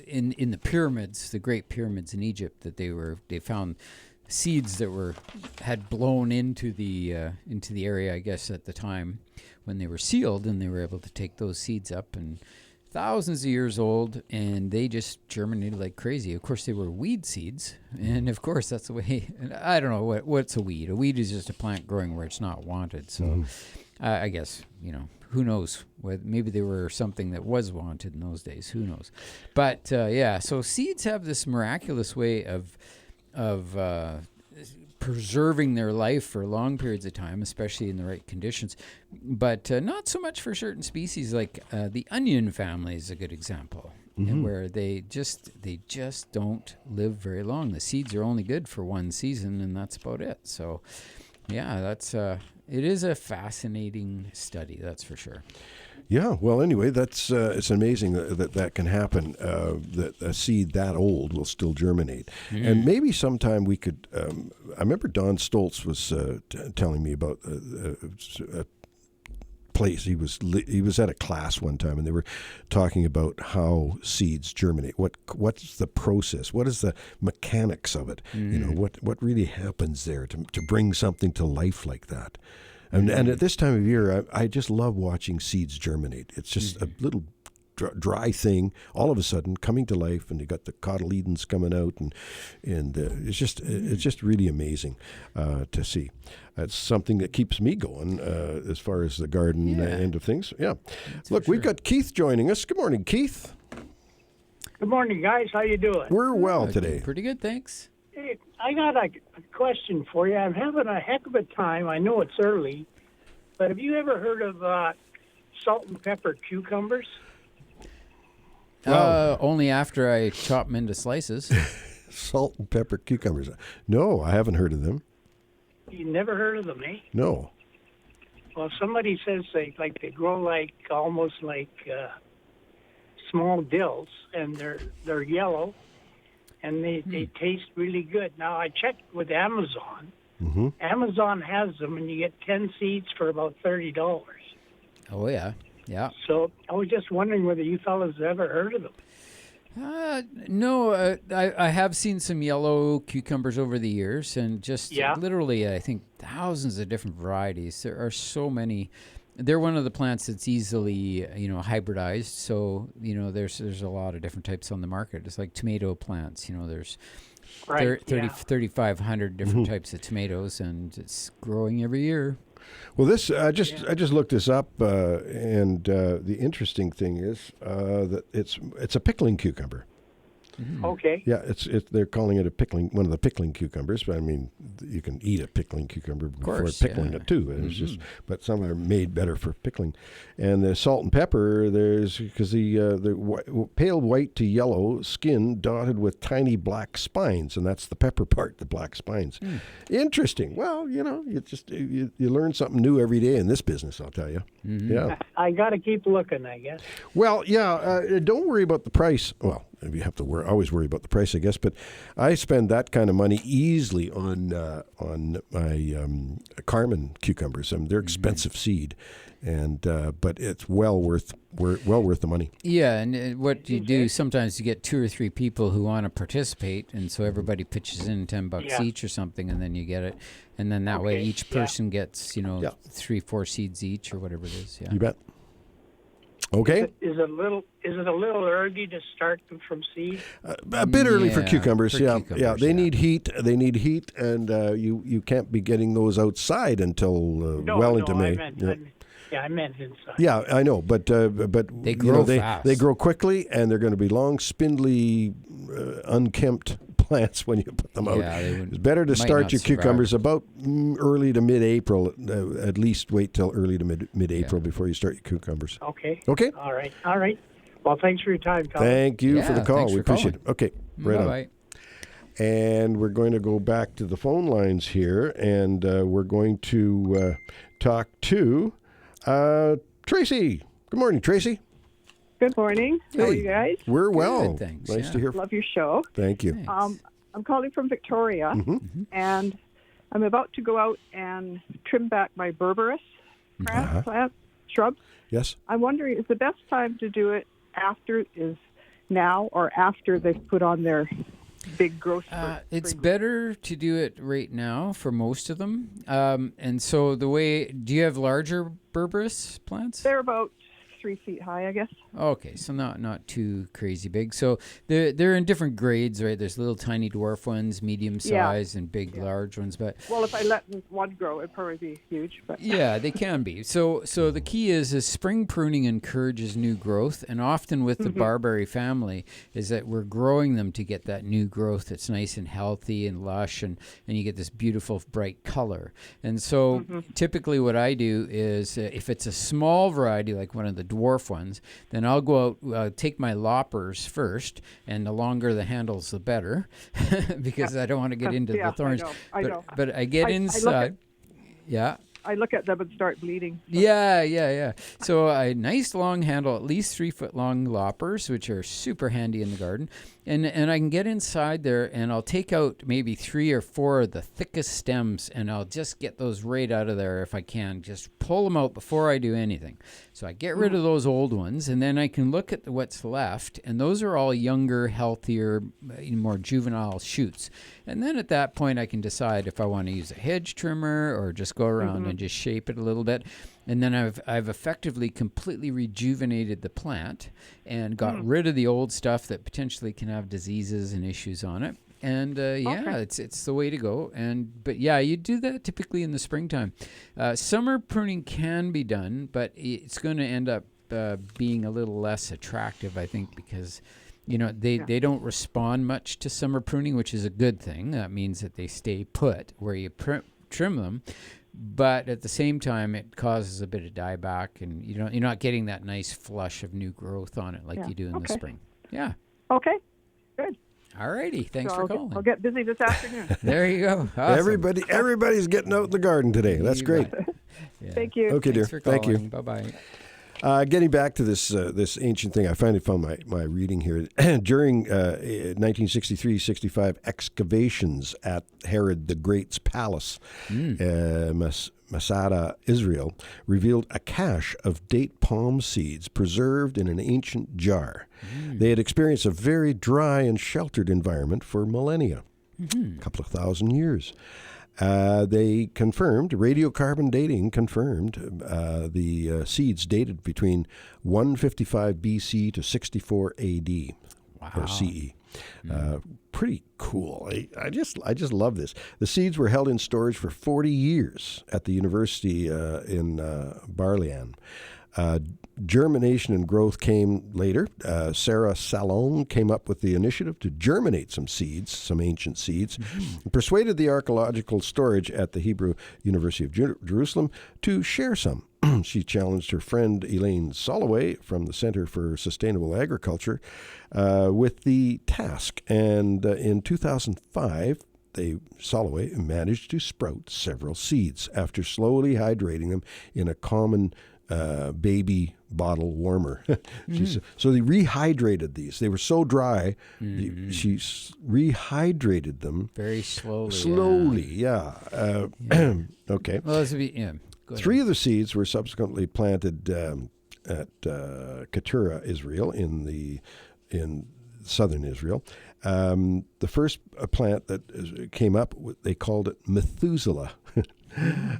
in the pyramids, the Great Pyramids in Egypt, that they found seeds that had blown into the area, I guess, at the time when they were sealed, and they were able to take those seeds up, and thousands of years old, and they just germinated like crazy. Of course, they were weed seeds, and of course, that's the way. And I don't know what's a weed. A weed is just a plant growing where it's not wanted. So, I guess who knows? Maybe they were something that was wanted in those days. Who knows? But so seeds have this miraculous way of preserving their life for long periods of time, especially in the right conditions, but not so much for certain species. Like the onion family is a good example, where they just don't live very long. The seeds are only good for one season, and that's about it. So, yeah, it is a fascinating study, that's for sure. Yeah, well, anyway, that's it's amazing that can happen. That a seed that old will still germinate, and maybe sometime we could. I remember Don Stoltz was telling me about a place. He was at a class one time, and they were talking about how seeds germinate. What's the process? What is the mechanics of it? You know, what really happens there to bring something to life like that? And at this time of year, I just love watching seeds germinate. It's just a little dry thing, all of a sudden coming to life, and you got the cotyledons coming out, and it's just really amazing to see. It's something that keeps me going as far as the garden end of things. Yeah, look, we've got Keith joining us. Good morning, Keith. Good morning, guys. How you doing? We're well today. Pretty good, thanks. Hey, I got a question for you. I'm having a heck of a time. I know it's early, but have you ever heard of salt and pepper cucumbers? Only after I chop them into slices. Salt and pepper cucumbers. No, I haven't heard of them. You never heard of them, eh? No. Well, somebody says they grow almost like small dills, and they're yellow, and they taste really good. Now I checked with Amazon. Mm-hmm. Amazon has them, and you get 10 seeds for about $30. Oh yeah. Yeah. So I was just wondering whether you fellas ever heard of them. No, I have seen some yellow cucumbers over the years, and just literally, I think thousands of different varieties. There are so many. They're one of the plants that's easily, hybridized. So, there's a lot of different types on the market. It's like tomato plants. There's 3,500 different types of tomatoes, and it's growing every year. Well, I just looked this up, and the interesting thing is that it's a pickling cucumber. Mm-hmm. Okay. Yeah, they're calling it one of the pickling cucumbers, but I mean, you can eat a pickling cucumber before pickling it too. It's but some are made better for pickling. And the salt and pepper, because the pale white to yellow skin dotted with tiny black spines, and that's the pepper part, the black spines. Interesting. Well, you learn something new every day in this business, I'll tell you. Mm-hmm. Yeah. I got to keep looking, I guess. Well, yeah. Don't worry about the price. Well, you have to always worry about the price, I guess. But I spend that kind of money easily on my Carmen cucumbers. I mean, they're expensive seed, and but it's well worth the money. Yeah, and what you do sometimes you get 2 or 3 people who want to participate, and so everybody pitches in $10 each or something, and then you get it, and then that way each person gets 3-4 seeds each or whatever it is. Yeah, you bet. Okay. Is it a little early to start them from seed? A bit early for cucumbers. Cucumbers, they need heat. They need heat, and you can't be getting those outside until into May. I meant inside. Yeah, I know, but they grow fast. They grow quickly, and they're going to be long, spindly, unkempt plants when you put them out. It's better to start your cucumbers about early to mid-April. At least wait till early to mid-April before you start your cucumbers. Okay. Okay. All right. Well, thanks for your time, Colin. Thank you for the call. We appreciate it. Okay. Right Bye-bye. on. And we're going to go back to the phone lines here, and we're going to talk to Tracy. Good morning, Tracy. Good morning. How are you guys? We're well. Good, thanks. Nice to hear. Love your show. Thank you. Thanks. I'm calling from Victoria, and I'm about to go out and trim back my berberis plant shrubs. Yes. I'm wondering, is the best time to do it is now or after they've put on their big growth spurt? It's better to do it right now for most of them. And so do you have larger berberis plants? They're about 3 feet high, I guess. Okay, so not too crazy big. So they're in different grades, right? There's little tiny dwarf ones, medium size, and big large ones. But well, if I let one grow, it'd probably be huge. But yeah, they can be. So the key is spring pruning encourages new growth, and often with the barberry family is that we're growing them to get that new growth that's nice and healthy and lush, and you get this beautiful bright color. And so typically what I do is if it's a small variety like one of the dwarf ones, then I'll go out, take my loppers first, and the longer the handles, the better, because I don't want to get into the thorns. I know. But I get inside. I look at them and start bleeding. Yeah. So a nice long handle, at least 3 foot long loppers, which are super handy in the garden. And I can get inside there and I'll take out maybe 3 or 4 of the thickest stems and I'll just get those right out of there if I can. Just pull them out before I do anything. So I get rid of those old ones and then I can look at what's left. And those are all younger, healthier, more juvenile shoots. And then at that point I can decide if I want to use a hedge trimmer or just go around and just shape it a little bit. And then I've effectively completely rejuvenated the plant and got rid of the old stuff that potentially can have diseases and issues on it. And it's the way to go. But you do that typically in the springtime. Summer pruning can be done, but it's going to end up being a little less attractive, I think, because they don't respond much to summer pruning, which is a good thing. That means that they stay put where you trim them. But at the same time, it causes a bit of dieback, and you're not getting that nice flush of new growth on it like you do in the spring. Yeah. Okay. Good. All righty. Thanks for calling. I'll get busy this afternoon. There you go. Awesome. Everybody's getting out in the garden today. That's great. Thank you. Okay, dear. Thanks for calling. Thank you. Bye-bye. Getting back to this ancient thing, I finally found my reading here. During 1963-65 excavations at Herod the Great's palace, Masada, Israel, revealed a cache of date palm seeds preserved in an ancient jar. They had experienced a very dry and sheltered environment for millennia, a couple of thousand years. They confirmed, radiocarbon dating confirmed, the seeds dated between 155 BC to 64 AD or CE. Pretty cool. I just love this. The seeds were held in storage for 40 years at the university in Barlian. Germination and growth came later. Sarah Salon came up with the initiative to germinate some ancient seeds, and persuaded the archaeological storage at the Hebrew University of Jerusalem to share some. She challenged her friend Elaine Soloway from the Center for Sustainable Agriculture with the task. And in 2005, Soloway managed to sprout several seeds after slowly hydrating them in a common baby bottle warmer. So they rehydrated these. They were so dry, she rehydrated them. Very slowly. Okay. Well, this would be, 3 of the seeds were subsequently planted at Keturah, Israel, in southern Israel. The first plant that came up, they called it Methuselah,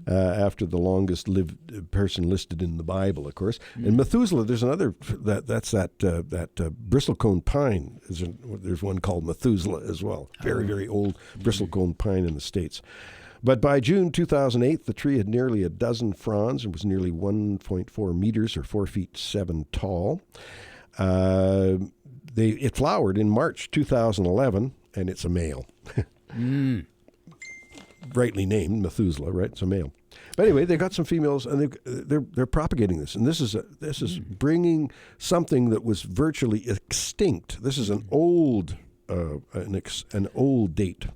after the longest lived person listed in the Bible, of course. And Methuselah, there's another, that's that bristlecone pine. There's one called Methuselah as well. Very, very old bristlecone pine in the States. But by June 2008, the tree had nearly a dozen fronds and was nearly 1.4 meters or 4 feet 7 tall. It flowered in March 2011, and it's a male. Rightly named Methuselah, right? It's a male. But anyway, they got some females, and they're propagating this, and this is bringing something that was virtually extinct. This is an old date.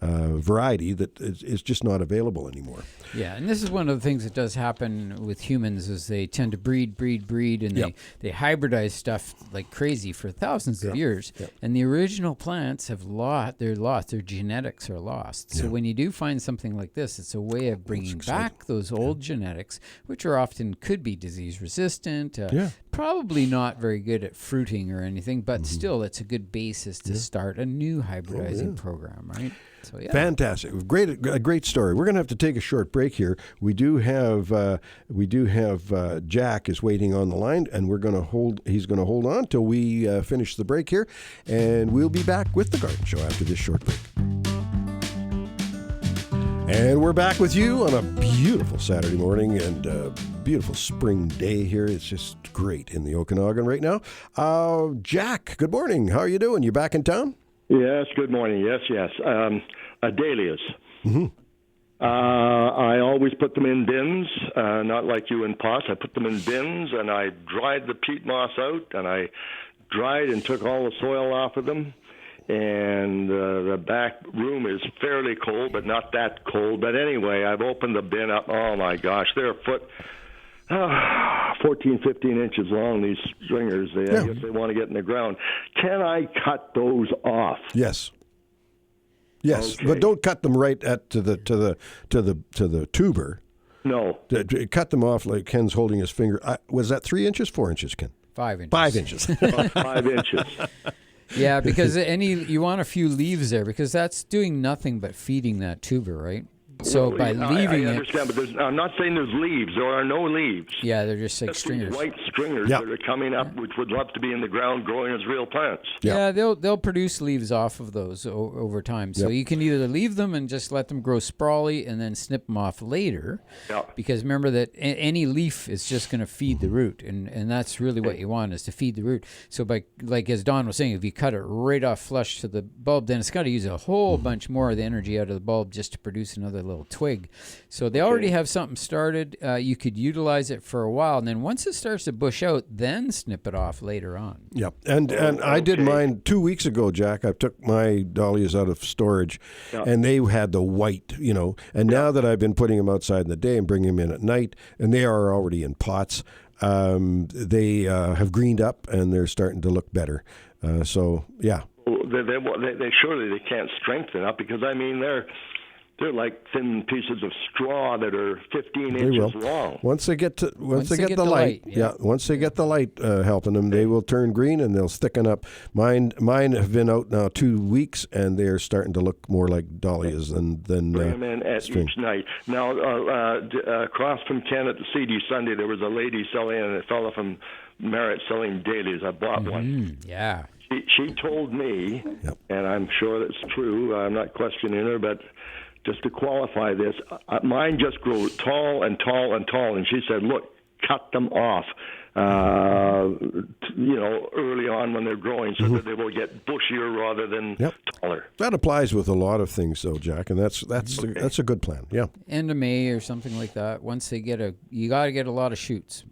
Variety that is just not available anymore. Yeah, and this is one of the things that does happen with humans is they tend to breed, and they hybridize stuff like crazy for thousands of years. And the original plants have their genetics are lost. So when you do find something like this, it's a way of bringing back those old genetics, which are often could be disease resistant, probably not very good at fruiting or anything, but still it's a good basis to start a new hybridizing program, right? So, fantastic, a great story. We're going to have to take a short break here. We do have Jack is waiting on the line, and he's going to hold on till we finish the break here, and we'll be back with the Garden Show after this short break. And we're back with you on a beautiful Saturday morning and a beautiful spring day here. It's just great in the Okanagan right now. Jack, good morning. How are you doing? You back in town? Yes, good morning. Yes. Dahlias. I always put them in bins, not like you in pots. I put them in bins, and I dried the peat moss out, and I dried and took all the soil off of them. And the back room is fairly cold, but not that cold. But anyway, I've opened the bin up. Oh, my gosh, they're a foot, 14, 15 inches long, these stringers. I guess they want to get in the ground. Can I cut those off? Yes. Yes, Okay. but don't cut them right to the tuber. No. Cut them off like Ken's holding his finger. Was that 3 inches, 4 inches, Ken? 5 inches. 5 inches. About 5 inches. Yeah, because you want a few leaves there because that's doing nothing but feeding that tuber, right? So by leaving I understand, but I'm not saying there's leaves. There are no leaves. Yeah, they're just like Just stringers. these white stringers that are coming up, which would love to be in the ground growing as real plants. Yeah, they'll produce leaves off of those over time. So you can either leave them and just let them grow sprawly and then snip them off later. Yeah. Because remember that any leaf is just going to feed the root, and that's really what you want is to feed the root. So by like as Don was saying, if you cut it right off flush to the bulb, then it's got to use a whole bunch more of the energy out of the bulb just to produce another little twig. So they already have something started. You could utilize it for a while, and then once it starts to bush out, then snip it off later on. Yep. And I did mine 2 weeks ago, Jack. I took my dahlias out of storage, and they had the white, And now that I've been putting them outside in the day and bringing them in at night, and they are already in pots, they have greened up, and they're starting to look better. So, yeah. They surely they can't strengthen up because, I mean, they're like thin pieces of straw that are 15 inches long. Once they get the light, once they get the light helping them, they will turn green and they'll thicken up. Mine have been out now 2 weeks, and they are starting to look more like dahlias than Bring them in at spring. each night. Now, across from Ken at the CD Sunday, there was a lady selling, and a fellow from Merritt selling dailies. I bought one. Yeah. She told me, and I'm sure that's true. I'm not questioning her, but just to qualify this, mine just grow tall and tall and tall. And she said, look, cut them off, early on when they're growing so that they will get bushier rather than taller. That applies with a lot of things, though, Jack, and that's a good plan. Yeah. End of May or something like that. Once they you got to get a lot of shoots.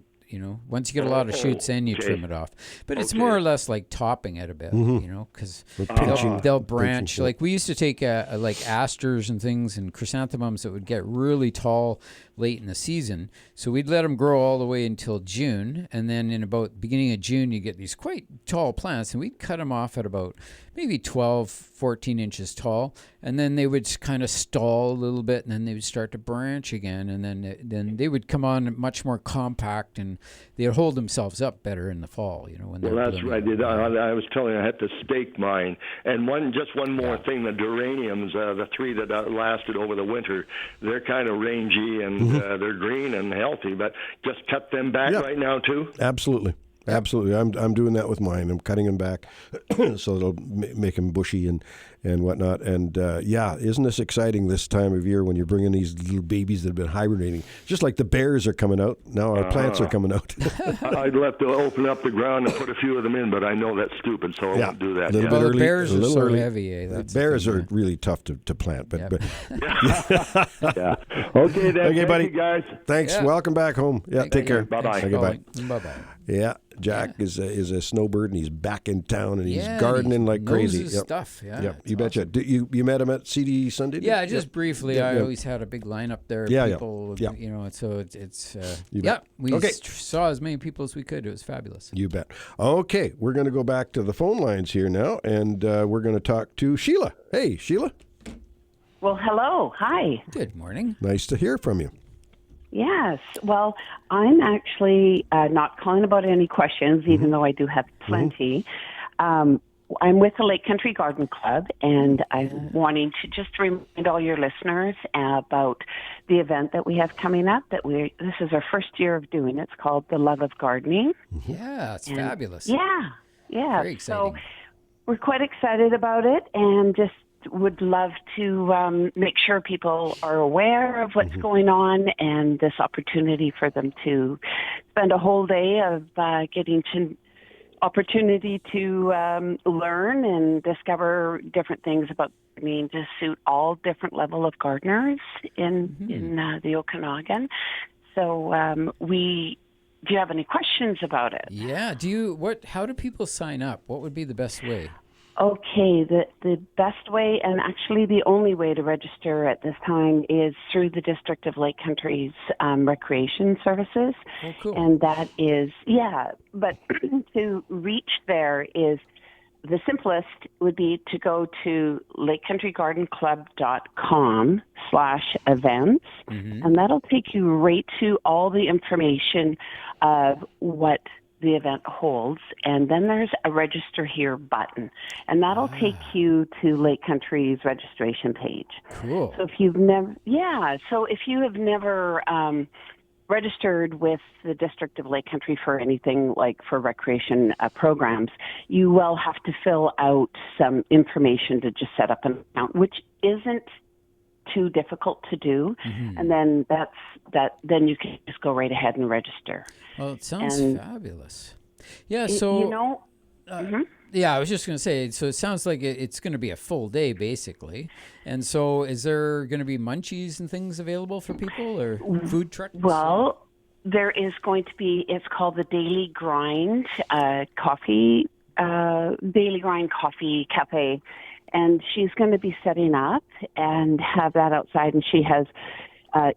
Once you get a lot of shoots, then you trim it off. But it's more or less like topping it a bit, because they'll branch. Like we used to take like asters and things and chrysanthemums that would get really tall late in the season. So we'd let them grow all the way until June, and then in about beginning of June, you get these quite tall plants, and we'd cut them off at about maybe 12, 14 inches tall, and then they would kind of stall a little bit, and then they would start to branch again, and then they would come on much more compact, and they'd hold themselves up better in the fall. When well, that's right. I was telling you I had to stake mine. And one more thing: the geraniums, the three that lasted over the winter, they're kind of rangy and they're green and healthy. But just cut them back right now too. Absolutely. Absolutely. I'm doing that with mine. I'm cutting them back so it'll make them bushy and whatnot. And, isn't this exciting this time of year when you're bringing these little babies that have been hibernating? Just like the bears are coming out. Now our plants are coming out. I'd love to open up the ground and put a few of them in, but I know that's stupid, so I won't do that. The bears are so heavy. The bears are really tough to plant. But yeah. Okay, then. Okay, buddy. Thank you, guys. Thanks. Yeah. Welcome back home. Yeah, take care. Bye-bye. Okay, bye. Bye-bye. Yeah, Jack is a snowbird, and he's back in town, and he's gardening like crazy. Knows his stuff. Yeah. Yep. You betcha. You met him at CD Sunday? Yeah, just briefly. I always had a big lineup there. People, so it's we saw as many people as we could. It was fabulous. You bet. Okay, we're going to go back to the phone lines here now, and we're going to talk to Sheila. Hey, Sheila. Well, hello. Hi. Good morning. Nice to hear from you. Yes. Well, I'm actually not calling about any questions, even though I do have plenty. I'm with the Lake Country Garden Club, and I'm wanting to just remind all your listeners about the event that we have coming up. This is our first year of doing. It's called The Love of Gardening. Yeah, it's fabulous. Yeah. Very exciting. So we're quite excited about it, and just would love to make sure people are aware of what's going on and this opportunity for them to spend a whole day of getting to opportunity to learn and discover different things about gardening to suit all different level of gardeners in the Okanagan. So do you have any questions about it? Yeah. How do people sign up? What would be the best way? Okay, the best way, and actually the only way to register at this time, is through the District of Lake Country's recreation services. Oh, cool. And that is, but to reach there is, the simplest would be to go to lakecountrygardenclub.com/events, and that'll take you right to all the information of what the event holds, and then there's a register here button, and that'll take you to Lake Country's registration page. Cool. So if you have never registered with the District of Lake Country for anything like for recreation programs, you will have to fill out some information to just set up an account, which isn't too difficult to do, and then then you can just go right ahead and register. Well, it sounds fabulous. Yeah, so yeah, I was just going to say, so it sounds like it's going to be a full day basically. And so is there going to be munchies and things available for people, or food trucks? Well, there is going to be, it's called the Daily Grind Coffee Cafe. And she's going to be setting up and have that outside. And she has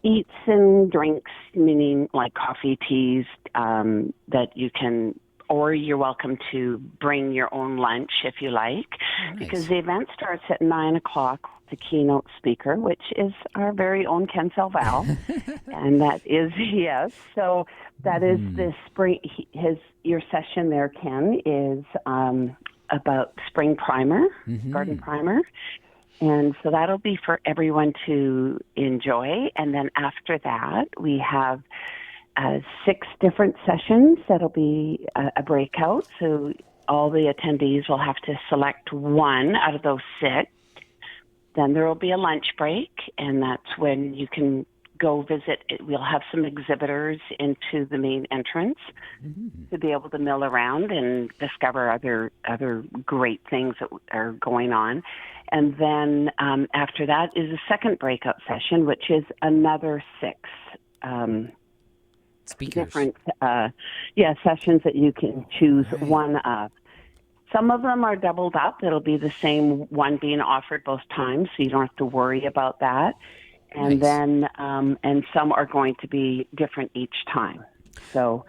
eats and drinks, meaning like coffee, teas, that you can, or you're welcome to bring your own lunch if you like. Nice. Because the event starts at 9 o'clock. The keynote speaker, which is our very own Ken Salval. And that is, yes. So that is the spring, your session there, Ken, is about spring primer, garden primer. And so that'll be for everyone to enjoy. And then after that, we have 6 different sessions that'll be a breakout. So all the attendees will have to select one out of those 6. Then there will be a lunch break, and that's when you can go visit. We'll have some exhibitors into the main entrance to be able to mill around and discover other great things that are going on. And then after that is a second breakout session, which is another 6 speakers. Different sessions that you can choose one of. Some of them are doubled up. It'll be the same one being offered both times, so you don't have to worry about that. And then, and some are going to be different each time. So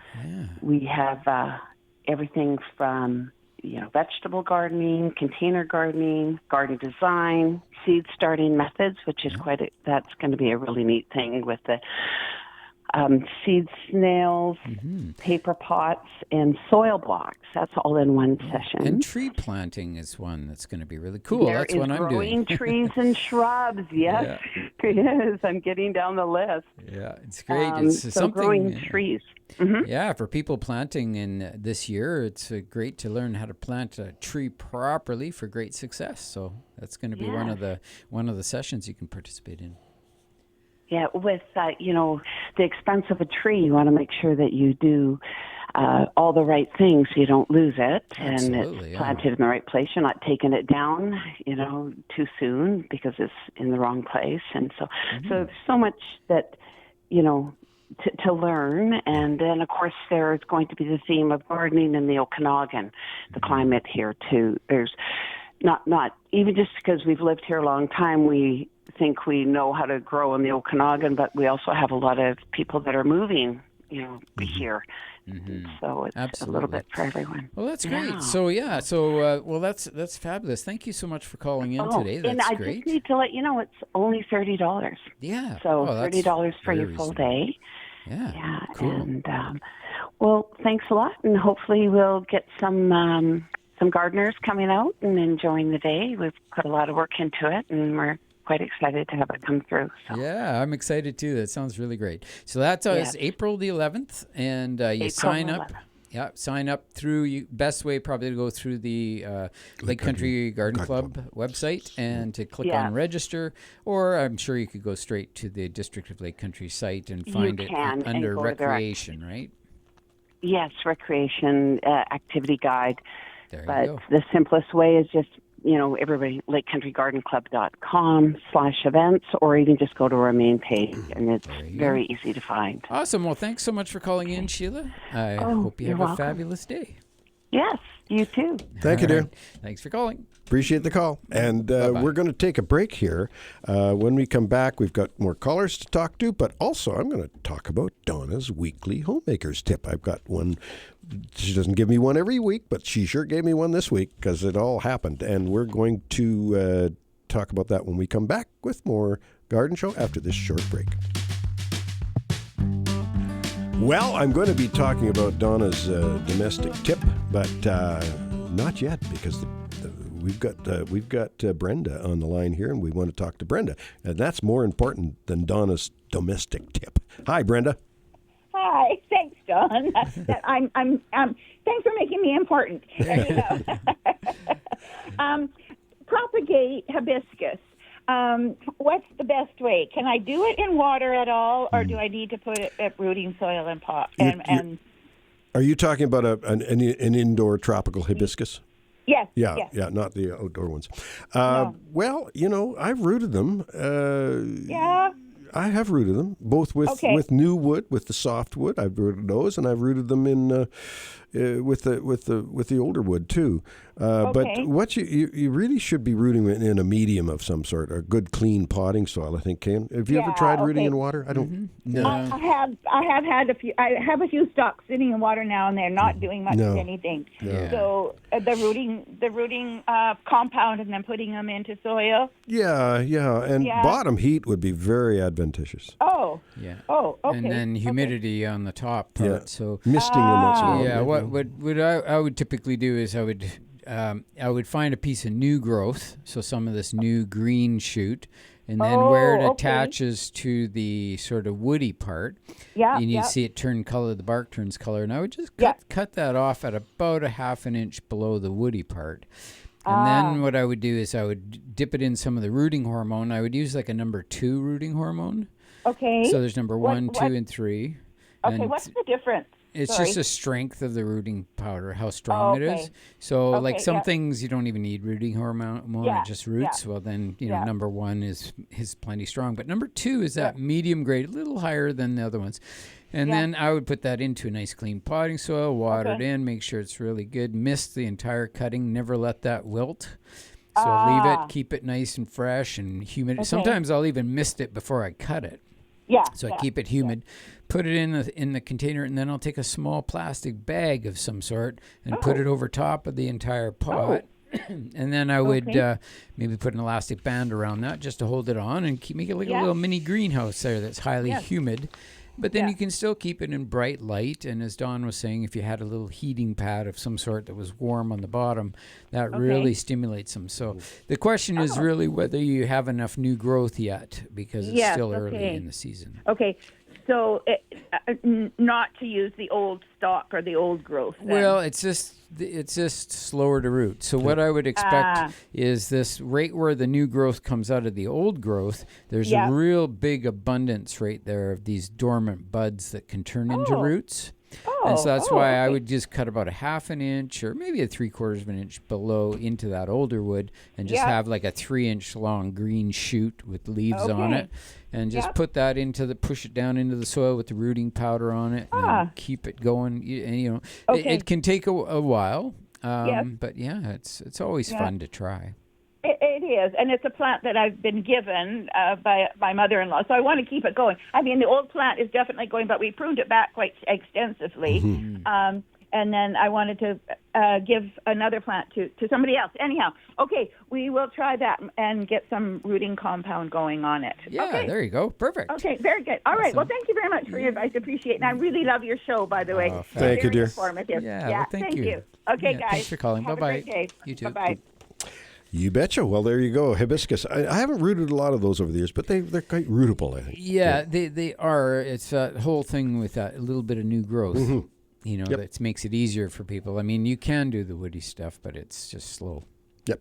we have everything from, vegetable gardening, container gardening, garden design, seed starting methods, which is that's going to be a really neat thing with the seed snails, paper pots, and soil blocks. That's all in one session. And tree planting is one that's going to be really cool. That's what I'm doing. Growing trees and shrubs. Yes, it is. I'm getting down the list. Yeah, it's great. It's so something. Growing trees. Yeah, for people planting in this year, it's great to learn how to plant a tree properly for great success. So that's going to be one of the sessions you can participate in. Yeah, with the expense of a tree, you want to make sure that you do all the right things so you don't lose it. Absolutely, and it's planted in the right place. You're not taking it down, too soon because it's in the wrong place. And so there's so much that, to learn. And then, of course, there's going to be the theme of gardening in the Okanagan, the climate here, too. There's not even just because we've lived here a long time, we think we know how to grow in the Okanagan, but we also have a lot of people that are moving, here. So it's a little bit for everyone. Well, that's great. That's fabulous. Thank you so much for calling in today. That's and I great. just need to let you know it's only $30. Yeah. So $30 for your full day. Yeah. Yeah. Cool. And thanks a lot, and hopefully we'll get some gardeners coming out and enjoying the day. We've put a lot of work into it, and we're quite excited to have it come through. So. Yeah, I'm excited too. That sounds really great. So that's April the 11th, and you sign up. 11th. Yeah, sign up through. Best way probably to go through the Lake Country Garden Club website and to click on register, or I'm sure you could go straight to the District of Lake Country site and find it under recreation, right? Yes, recreation activity guide. There you but go. The simplest way is just everybody, lakecountrygardenclub.com/events, or you can just go to our main page, and it's very easy to find. Awesome. Well, thanks so much for calling in, Sheila. I hope you have a fabulous day. Yes, you too. Thank you, dear. Thanks for calling. Appreciate the call. And we're going to take a break here. When we come back, we've got more callers to talk to, but also I'm going to talk about Donna's weekly homemaker's tip. I've got one. She doesn't give me one every week, but she sure gave me one this week because it all happened. And we're going to talk about that when we come back with more Garden Show after this short break. Well, I'm going to be talking about Donna's domestic tip, but not yet because we've got Brenda on the line here, and we want to talk to Brenda, and that's more important than Donna's domestic tip. Hi, Brenda. Hi, thanks, Don. I'm. Thanks for making me important. There you go. Propagate hibiscus. What's the best way? Can I do it in water at all, or do I need to put it at rooting soil and pot? Are you talking about an indoor tropical hibiscus? Yes. Yeah, yes. yeah, not the outdoor ones. No. Well, I've rooted them. Yeah. I have rooted them, both with new wood, with the soft wood. I've rooted those, and I've rooted them in with the older wood too. But what you really should be rooting in a medium of some sort, a good clean potting soil. I think, Ken. Have you ever tried rooting in water? I don't. No. I have had a few. I have a few stalks sitting in water now, and they're not doing much of anything. No. So the rooting compound, and then putting them into soil. Yeah, and bottom heat would be very advantageous. Oh. Yeah. Oh. Okay. And then humidity on the top part. Yeah. So misting them once in a while. Yeah. What I would typically do is I would find a piece of new growth, so some of this new green shoot, and then where it attaches to the sort of woody part, and you see it turn color, the bark turns color, and I would just cut that off at about a half an inch below the woody part. And then what I would do is I would dip it in some of the rooting hormone. I would use like a number 2 rooting hormone. Okay. So there's number 1, 2, and 3. Okay, and what's the difference? It's just the strength of the rooting powder, how strong it is. So like some things you don't even need rooting hormone, it just roots. Well then, number 1 is plenty strong. But number 2 is that medium grade, a little higher than the other ones. And then I would put that into a nice clean potting soil, water it in, make sure it's really good, mist the entire cutting, never let that wilt. So leave it, keep it nice and fresh and humid. Okay. Sometimes I'll even mist it before I cut it. Yeah. So I keep it humid, put it in the container, and then I'll take a small plastic bag of some sort and put it over top of the entire pot. And then I would maybe put an elastic band around that just to hold it on and make it like a little mini greenhouse there that's highly humid. But then you can still keep it in bright light. And as Dawn was saying, if you had a little heating pad of some sort that was warm on the bottom, that really stimulates them. So the question is really whether you have enough new growth yet, because it's still early in the season. Okay. So not to use the old stock or the old growth. Then. Well, it's just slower to root. So what I would expect is this right where the new growth comes out of the old growth, there's a real big abundance right there of these dormant buds that can turn into roots. And so that's why I would just cut about a half an inch or maybe a 3/4 of an inch below into that older wood and just have like a 3-inch long green shoot with leaves on it. And just put that push it down into the soil with the rooting powder on it and keep it going. And, it can take a while, but it's always fun to try. It is, and it's a plant that I've been given by my mother-in-law, so I want to keep it going. I mean, the old plant is definitely going, but we pruned it back quite extensively. Mm-hmm. And then I wanted to give another plant to somebody else. Anyhow, okay, we will try that and get some rooting compound going on it. Yeah, there you go. Perfect. Okay, very good. All right, well, thank you very much for your advice. Appreciate it. And I really love your show, by the way. Thank you, dear. Informative. Yeah, well, thank you. Okay, guys. Thanks for calling. Have Bye-bye. a great day. You too. Bye-bye. You betcha. Well, there you go. Hibiscus. I haven't rooted a lot of those over the years, but they're quite rootable, I think. Yeah, they are. It's that whole thing with that little bit of new growth. Mm-hmm. That makes it easier for people. I mean, you can do the woody stuff, but it's just slow. Yep.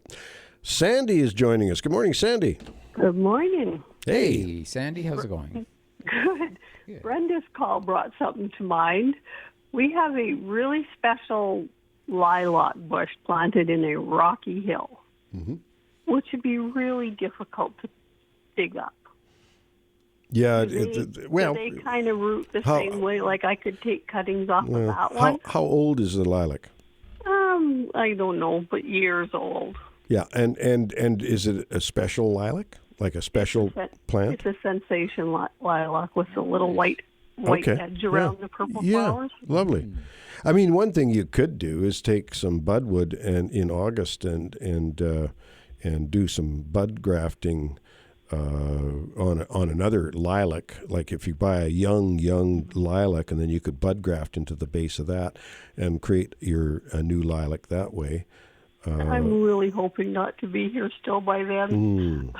Sandy is joining us. Good morning, Sandy. Good morning. Hey, Sandy. How's it going? Good. Brenda's call brought something to mind. We have a really special lilac bush planted in a rocky hill, which would be really difficult to dig up. Yeah, do they kind of root the same way? Like I could take cuttings off of that one. How old is the lilac? I don't know, but years old. Yeah, and is it a special lilac, like a special plant? It's a sensation lilac with a little white edge around the purple flowers. Lovely. I mean, one thing you could do is take some budwood and in August and do some bud grafting on another lilac. Like if you buy a young lilac, and then you could bud graft into the base of that and create a new lilac that way. I'm really hoping not to be here still by then.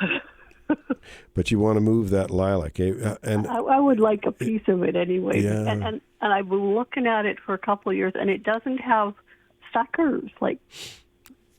But you want to move that lilac, eh? And I would like a piece of it anyway. Yeah. And I've been looking at it for a couple of years, and it doesn't have suckers. Like,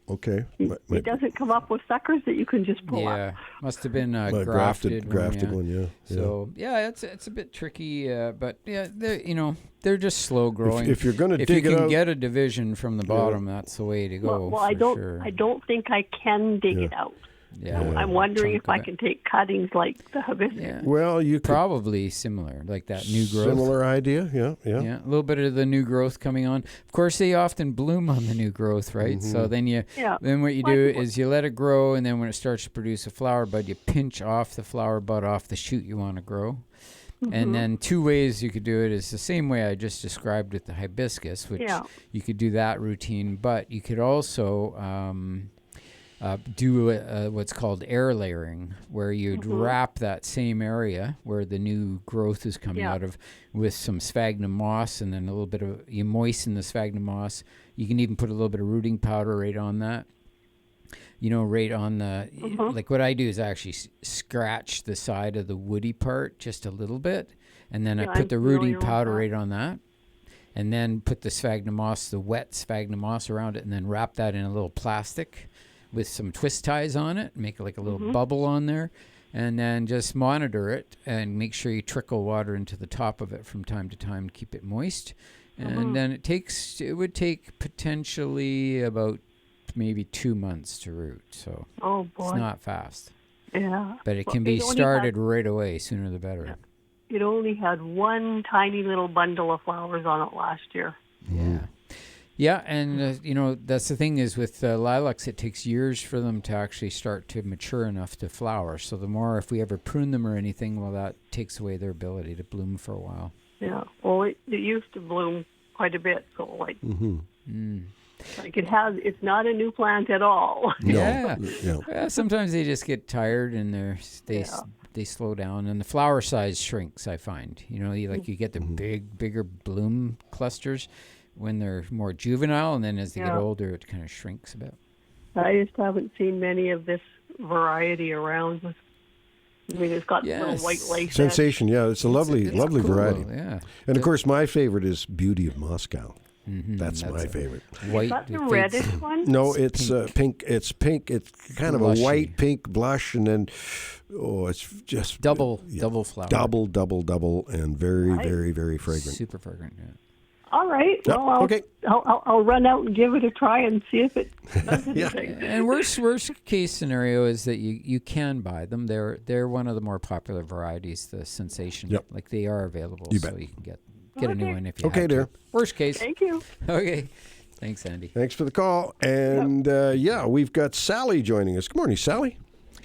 okay, it doesn't come up with suckers that you can just pull up. Yeah, must have been a grafted one. Yeah. So it's a bit tricky, but yeah, they're just slow growing. If you're going to dig it out, if you can get a division from the bottom, that's the way to go. Well, I don't think I can dig it out. Yeah, I'm wondering if I can take cuttings like the hibiscus. Yeah. Well, you could probably similar, like that new growth. Similar idea, yeah. Yeah, a little bit of the new growth coming on. Of course, they often bloom on the new growth, right? Mm-hmm. So then what you do is you let it grow, and then when it starts to produce a flower bud, you pinch off the flower bud off the shoot you want to grow. Mm-hmm. And then two ways you could do it is the same way I just described with the hibiscus, which you could do that routine, but you could also do what's called air layering, where you'd wrap that same area where the new growth is coming out of with some sphagnum moss, and then you moisten the sphagnum moss. You can even put a little bit of rooting powder right on that. Right on the, like what I do is I actually scratch the side of the woody part just a little bit, and then I put the rooting powder right on that, and then put the sphagnum moss, the wet sphagnum moss around it, and then wrap that in a little plastic with some twist ties on it, make like a little bubble on there, and then just monitor it and make sure you trickle water into the top of it from time to time to keep it moist. And then it would take potentially about maybe 2 months to root. So it's not fast. Yeah. But it can be started right away, sooner the better. It only had one tiny little bundle of flowers on it last year. Yeah. Yeah, and that's the thing is with lilacs, it takes years for them to actually start to mature enough to flower. So the more, if we ever prune them or anything, well, that takes away their ability to bloom for a while. Yeah, well, it used to bloom quite a bit, so like it's not a new plant at all. Yeah. Well, sometimes they just get tired and they slow down, and the flower size shrinks. I find you get the bigger bloom clusters when they're more juvenile, and then as they get older, it kind of shrinks a bit. I just haven't seen many of this variety around. It's got little white lace. Sensation, it's a lovely cool, variety. Yeah. And of course, my favorite is Beauty of Moscow. That's my favorite. White. Is that the reddish one? No, it's pink. It's pink. It's kind Blushy. of a white pink blush, and then it's just double flower. Double, and very, very, very fragrant. Super fragrant. Yeah. All right. Well, I'll run out and give it a try and see if it does anything. And worst case scenario is that you can buy them. They're one of the more popular varieties, the Sensation. Yep. Like they are available, you so you can get a new one if you okay, have dear. to. Worst case. Thank you. Okay. Thanks, Andy. Thanks for the call. And we've got Sally joining us. Good morning, Sally.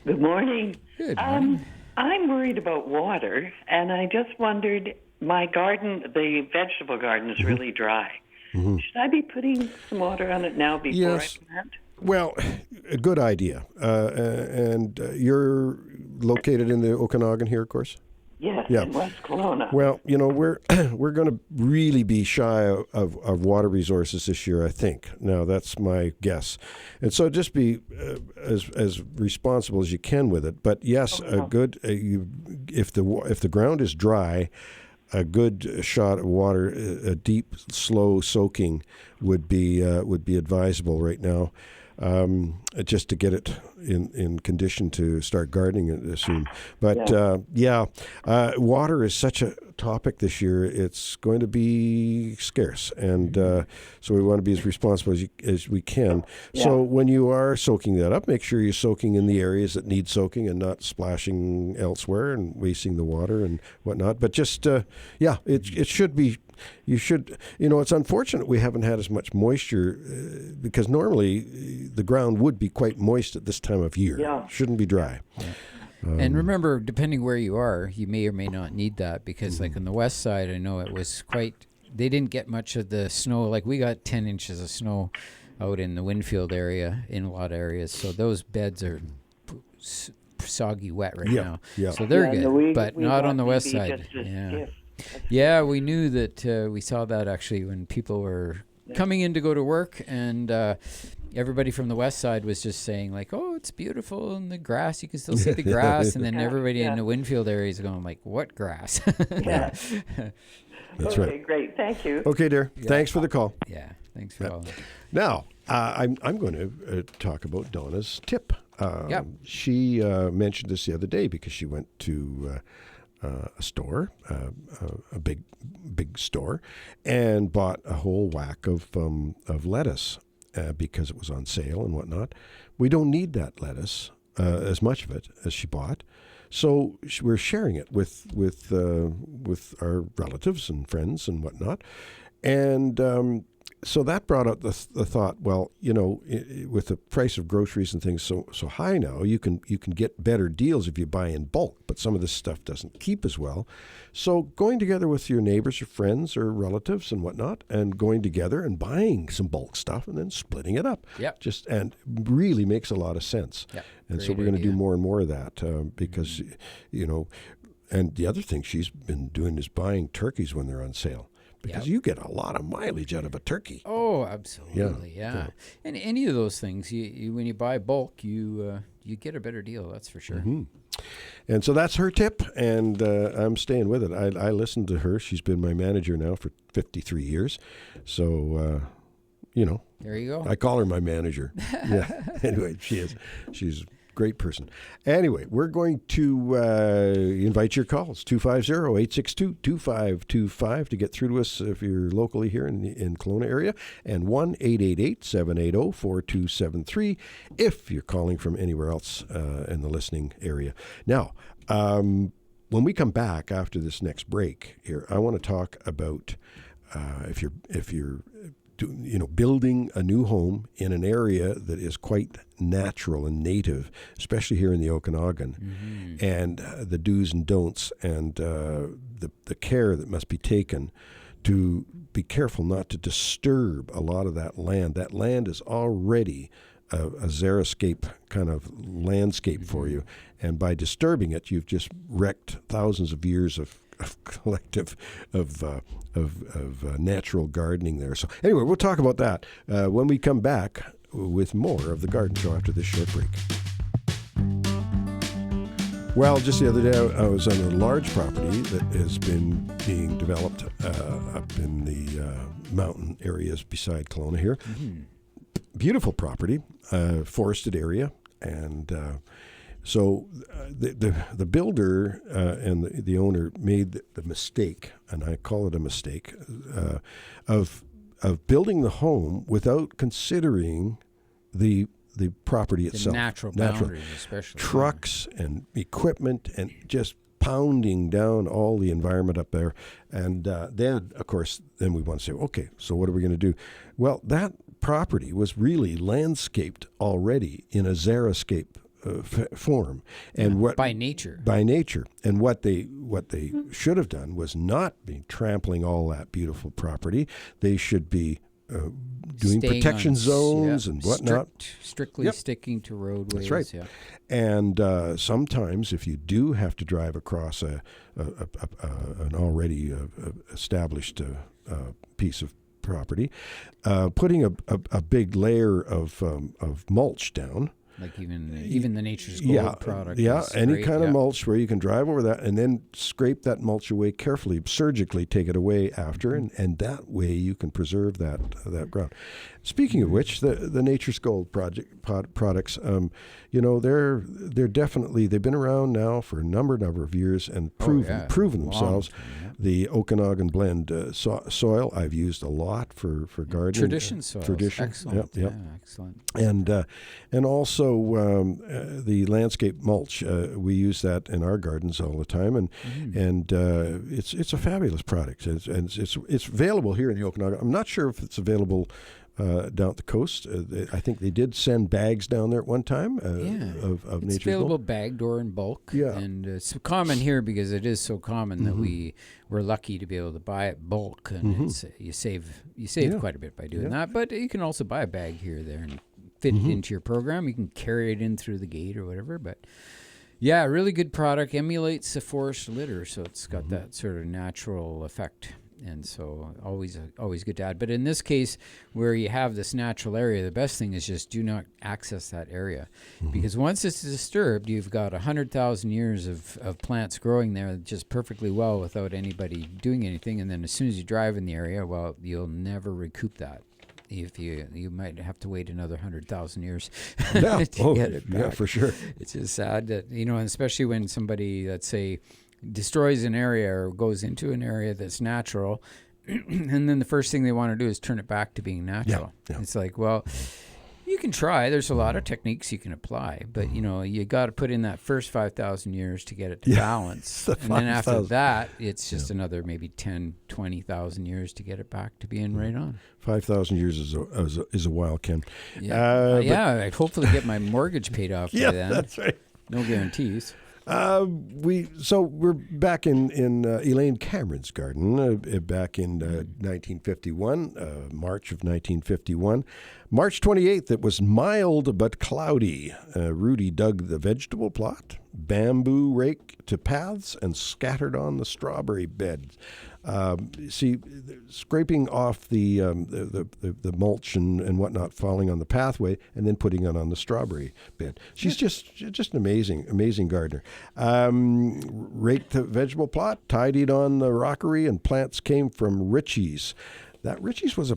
Good morning. Good morning. I'm worried about water, and I just wondered, my garden, the vegetable garden, is really dry. Should I be putting some water on it now before I plant? Well, a good idea. And you're located in the Okanagan here, of course? Yes, in West Kelowna. Well, we're going to really be shy of water resources this year, I think. Now, that's my guess. And so just be as responsible as you can with it. But yes, a good if the ground is dry, a good shot of water, a deep, slow soaking would be advisable right now, just to get it in condition to start gardening soon. But water is such a topic this year. It's going to be scarce, and so we want to be as responsible as we can. Yeah. So when you are soaking that up, make sure you're soaking in the areas that need soaking and not splashing elsewhere and wasting the water and whatnot. But just it should be. You should, it's unfortunate we haven't had as much moisture because normally the ground would be quite moist at this time of year. Yeah. Shouldn't be dry. And remember, depending where you are, you may or may not need that because, like on the west side, I know it was they didn't get much of the snow. Like we got 10 inches of snow out in the Winfield area in a lot of areas. So those beds are soggy wet right now. Yeah. So they're good, we but not on the west maybe side. just as if. Yeah, we knew that. We saw that actually when people were coming in to go to work, and everybody from the west side was just saying like, "Oh, it's beautiful, and the grass. You can still see the grass." And then everybody in the Winfield area is going like, "What grass?" Yeah. That's okay, right. Great. Thank you. Okay, dear. Thanks for the call. Yeah, thanks for calling. Now, I'm going to talk about Donna's tip. She mentioned this the other day because she went to a store, a big store, and bought a whole whack of lettuce because it was on sale and whatnot. We don't need that lettuce, as much of it as she bought, so we're sharing it with our relatives and friends and whatnot, and so that brought up the thought. Well, with the price of groceries and things so high now, you can get better deals if you buy in bulk. But some of this stuff doesn't keep as well. So going together with your neighbors or friends or relatives and whatnot, and going together and buying some bulk stuff and then splitting it up. Yep. And really makes a lot of sense. Yep. And so we're going to do more and more of that because and the other thing she's been doing is buying turkeys when they're on sale. Because you get a lot of mileage out of a turkey. Oh, absolutely, yeah. And any of those things, you when you buy bulk, you get a better deal. That's for sure. Mm-hmm. And so that's her tip, and I'm staying with it. I listened to her. She's been my manager now for 53 years. So, there you go. I call her my manager. Yeah. Anyway, she is. She's great person. Anyway, we're going to invite your calls, 250-862-2525 to get through to us if you're locally here in Kelowna area, and 1-888-780-4273 if you're calling from anywhere else in the listening area. Now, when we come back after this next break here, I want to talk about if you're building a new home in an area that is quite natural and native, especially here in the Okanagan, and the do's and don'ts, and the care that must be taken to be careful not to disturb a lot of that land. That land is already a xeriscape kind of landscape for you, and by disturbing it, you've just wrecked thousands of years of collective of natural gardening there. So anyway, we'll talk about that when we come back with more of the Garden Show after this short break. Well, just the other day I was on a large property that has been being developed up in the mountain areas beside Kelowna here. Beautiful property, forested area, and so the builder and the owner made the mistake, and I call it a mistake, of building the home without considering the property itself. The natural boundaries, especially. Trucks and equipment and just pounding down all the environment up there. And then, of course, then we want to say, okay, so what are we going to do? Well, that property was really landscaped already in a xeriscape form, and by nature, and what they should have done was not be trampling all that beautiful property. They should be doing protection zones and whatnot, strictly sticking to roadways. That's right. Yeah. And sometimes, if you do have to drive across an already established piece of property, putting a big layer of mulch down Like even the Nature's Gold product. Yeah, is any great. kind of mulch where you can drive over that and then scrape that mulch away carefully, surgically take it away after, and that way you can preserve that ground. Speaking of which, the Nature's Gold products, they're definitely, they've been around now for a number of years and proven themselves. The Okanagan blend soil I've used a lot for gardening. Tradition soil. Excellent. Yep. Yeah, excellent. And also the landscape mulch. We use that in our gardens all the time, and it's a fabulous product. It's available here in the Okanagan. I'm not sure if it's available down at the coast. I think they did send bags down there at one time of It's Nature's available Gold. bagged or in bulk. Yeah. And it's common here because it is so common that we're lucky to be able to buy it bulk, and you save quite a bit by doing that. But you can also buy a bag here or there and fit it into your program. You can carry it in through the gate or whatever. But yeah, really good product. Emulates a forest litter, so it's got that sort of natural effect. And so always good to add. But in this case, where you have this natural area, the best thing is just do not access that area. Because once it's disturbed, you've got 100,000 years of plants growing there just perfectly well without anybody doing anything. And then as soon as you drive in the area, well, you'll never recoup that. If you might have to wait another 100,000 years to get it back. Yeah, for sure. It's just sad that, and especially when somebody, let's say, destroys an area or goes into an area that's natural, and then the first thing they want to do is turn it back to being natural. Yeah. It's like, well, you can try. There's a lot of techniques you can apply, but you got to put in that first 5,000 years to get it to balance. And then after that, it's just another maybe 10, 20,000 years to get it back to being right on. 5,000 years is a while, Ken. Yeah, I'd hopefully get my mortgage paid off by then. That's right. No guarantees. We're back in Elaine Cameron's garden back in 1951, March of 1951. March 28th, it was mild but cloudy. Rudy dug the vegetable plot, bamboo raked to paths, and scattered on the strawberry bed. Scraping off the mulch and whatnot falling on the pathway, and then putting it on the strawberry bed. She's just an amazing gardener. Raked the vegetable plot, tidied on the rockery, and plants came from Ritchie's. That Ritchie's was a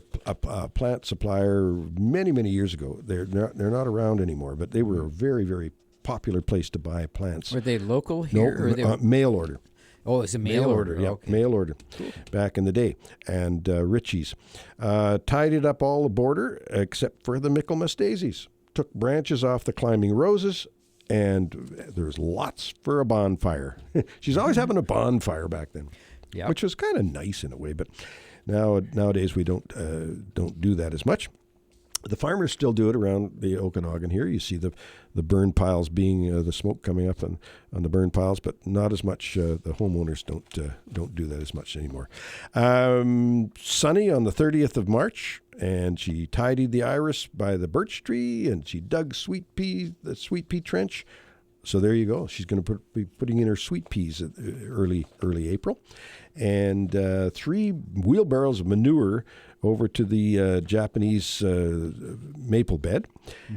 plant supplier many years ago. They're not around anymore, but they were a very, very popular place to buy plants. Were they local here? No, mail order. Oh, it's a mail order. Yeah, okay. Mail order. Cool. Back in the day. And Ritchie's. Tidied up all the border except for the Michaelmas daisies. Took branches off the climbing roses, and there's lots for a bonfire. She's always having a bonfire back then, which was kind of nice in a way, but nowadays we don't do that as much. The farmers still do it around the Okanagan here. You see the burn piles being the smoke coming up on the burn piles, but not as much. The homeowners don't do that as much anymore. Sunny on the 30th of March, and she tidied the iris by the birch tree, and she dug the sweet pea trench. So there you go. She's going to be putting in her sweet peas early April, and 3 wheelbarrows of manure over to the Japanese maple bed,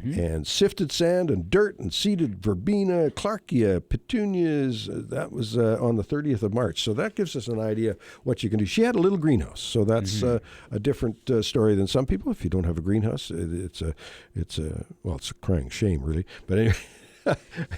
and sifted sand and dirt and seeded verbena, clarkia, petunias. That was on the 30th of March. So that gives us an idea what you can do. She had a little greenhouse, so that's a different story than some people. If you don't have a greenhouse, it's a crying shame, really. But anyway.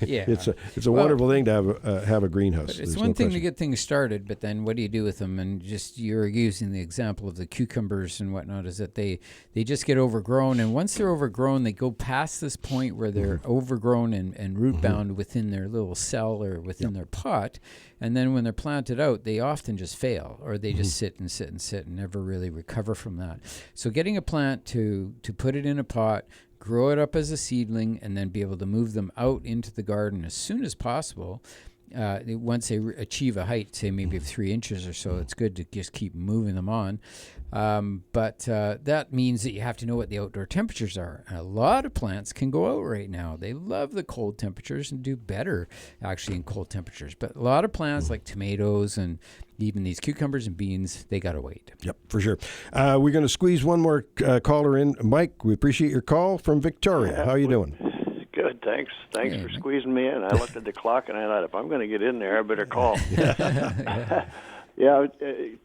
It's a wonderful thing to have a greenhouse. It's one thing to get things started, but then what do you do with them? And just you're using the example of the cucumbers and whatnot, is that they just get overgrown, and once they're overgrown, they go past this point where they're overgrown and root bound within their little cell or within their pot, and then when they're planted out, they often just fail, or they just sit and never really recover from that. So getting a plant to put it in a pot, grow it up as a seedling, and then be able to move them out into the garden as soon as possible. Once they achieve a height, say maybe of 3 inches or so, it's good to just keep moving them on. But that means that you have to know what the outdoor temperatures are. And a lot of plants can go out right now. They love the cold temperatures and do better actually in cold temperatures. But a lot of plants like tomatoes and even these cucumbers and beans, they got to wait. Yep, for sure. We're going to squeeze one more caller in. Mike, we appreciate your call from Victoria. How are you doing? Good. Good, thanks. Thanks for squeezing me in. I looked at the clock and I thought, if I'm going to get in there, I better call. Yeah,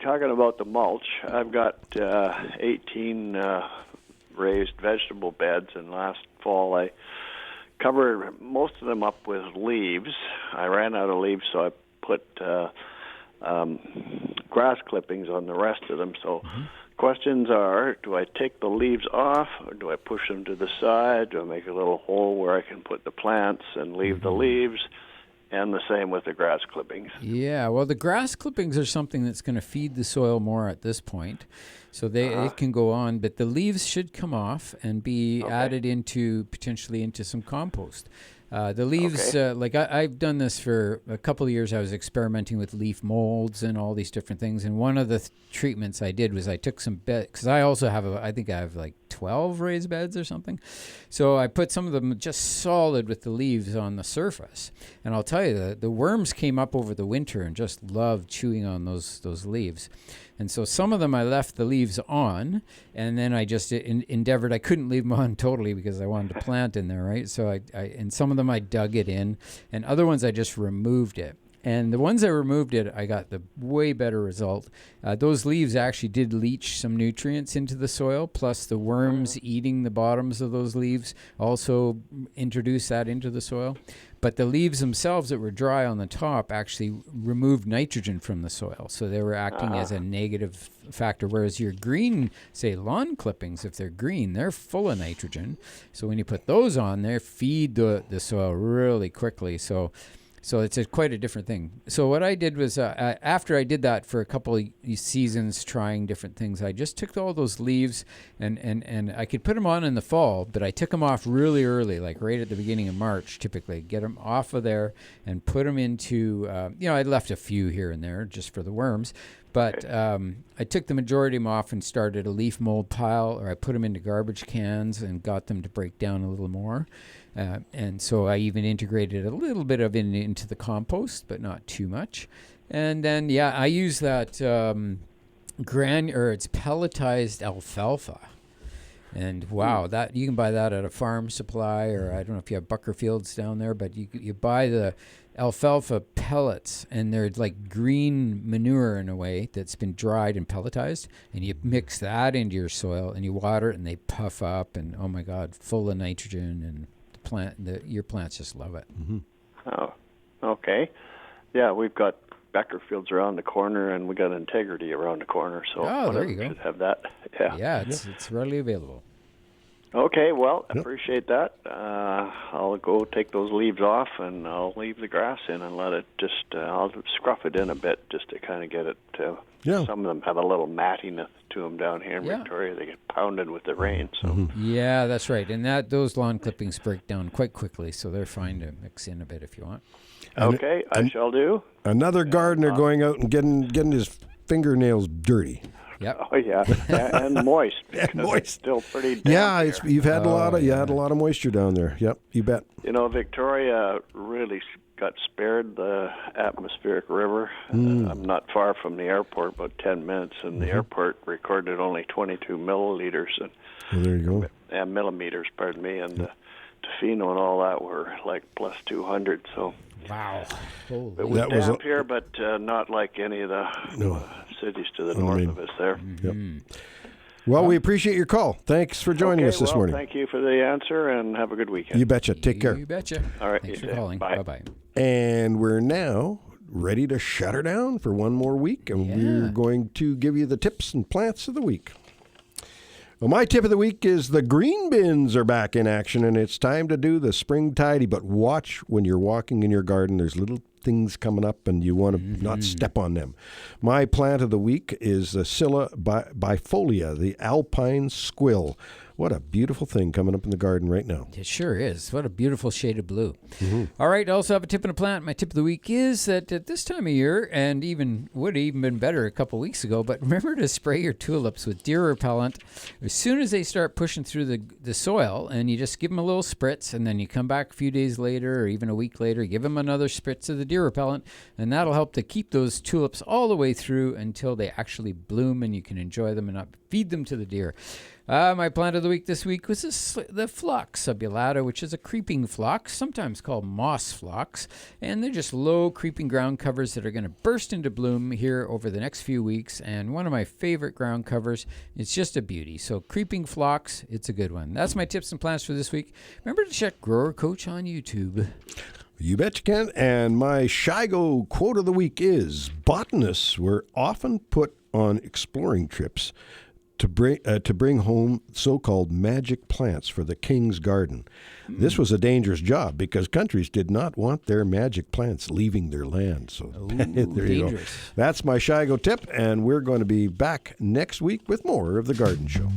talking about the mulch, I've got 18 raised vegetable beds, and last fall I covered most of them up with leaves. I ran out of leaves, so I put grass clippings on the rest of them. So questions are, do I take the leaves off, or do I push them to the side? Do I make a little hole where I can put the plants and leave the leaves? And the same with the grass clippings. Yeah, well, the grass clippings are something that's going to feed the soil more at this point. So it can go on, but the leaves should come off and be added potentially into some compost. The leaves, I've done this for a couple of years. I was experimenting with leaf molds and all these different things. And one of the treatments I did was I took some beds, because I also have, I think I have like 12 raised beds or something. So I put some of them just solid with the leaves on the surface. And I'll tell you, the worms came up over the winter and just loved chewing on those leaves. And so some of them I left the leaves on, and then I just endeavored. I couldn't leave them on totally because I wanted to plant in there, right? So and some of them I dug it in, and other ones I just removed it. And the ones I removed it, I got the way better result. Those leaves actually did leach some nutrients into the soil, plus the worms eating the bottoms of those leaves also introduced that into the soil. But the leaves themselves that were dry on the top actually removed nitrogen from the soil. So they were acting as a negative factor, whereas your green, say, lawn clippings, if they're green, they're full of nitrogen. So when you put those on, they feed the soil really quickly. So it's quite a different thing. So what I did was, after I did that for a couple of seasons, trying different things, I just took all those leaves, and I could put them on in the fall, but I took them off really early, like right at the beginning of March, typically. Get them off of there and put them into, I left a few here and there just for the worms, but I took the majority of them off and started a leaf mold pile, or I put them into garbage cans and got them to break down a little more. And so I even integrated a little bit of it into the compost, but not too much. And then, I use that it's pelletized alfalfa. And wow, that you can buy that at a farm supply, or I don't know if you have Buckerfields down there, but you buy the alfalfa pellets, and they're like green manure in a way that's been dried and pelletized, and you mix that into your soil and you water it, and they puff up, and oh my God, full of nitrogen, and your plants just love it. Oh, okay. Yeah, we've got Beckerfields around the corner, and we got Integrity around the corner. So there you go. Should have that. Yeah, it's readily available. Okay, well, I appreciate that. I'll go take those leaves off, and I'll leave the grass in and let it just, I'll scruff it in a bit just to kind of get it. Some of them have a little mattiness to them down here in Victoria. They get pounded with the rain. So Yeah, that's right. And those lawn clippings break down quite quickly, so they're fine to mix in a bit if you want. Okay, I shall do. Another gardener going out and getting his fingernails dirty. Yep. Oh yeah, and moist. It's still pretty damp. Yeah, you've had a lot of moisture down there. Yep, you bet. Victoria really got spared the atmospheric river. I'm not far from the airport, about 10 minutes, and the airport recorded only 22 milliliters. And there you go. Millimeters, pardon me, and the Tofino and all that were like plus 200. So. Wow. It was damp here, but not like any of the cities to the north of us there. Yep. Well, we appreciate your call. Thanks for joining us this morning. Thank you for the answer, and have a good weekend. You betcha. Take care. You betcha. All right. Thanks for calling. Bye. Bye-bye. And we're now ready to shut her down for one more week, and we're going to give you the tips and plants of the week. Well, my tip of the week is the green bins are back in action, and it's time to do the spring tidy. But watch when you're walking in your garden. There's little things coming up, and you want to not step on them. My plant of the week is the Scilla bifolia, the alpine squill. What a beautiful thing coming up in the garden right now. It sure is. What a beautiful shade of blue. All right, I also have a tip and a plant. My tip of the week is that at this time of year, and would have even been better a couple weeks ago, but remember to spray your tulips with deer repellent as soon as they start pushing through the soil, and you just give them a little spritz, and then you come back a few days later or even a week later, give them another spritz of the deer repellent, and that'll help to keep those tulips all the way through until they actually bloom and you can enjoy them and not feed them to the deer. My plant of the week this week was the phlox subulata, which is a creeping phlox, sometimes called moss phlox. And they're just low creeping ground covers that are going to burst into bloom here over the next few weeks. And one of my favorite ground covers. It's just a beauty. So creeping phlox, it's a good one. That's my tips and plants for this week. Remember to check Grower Coach on YouTube. You bet you can. And my Shigo quote of the week is, botanists were often put on exploring trips to bring home so-called magic plants for the king's garden. This was a dangerous job because countries did not want their magic plants leaving their land. So there you go. That's my Shigo tip, and we're going to be back next week with more of The Garden Show.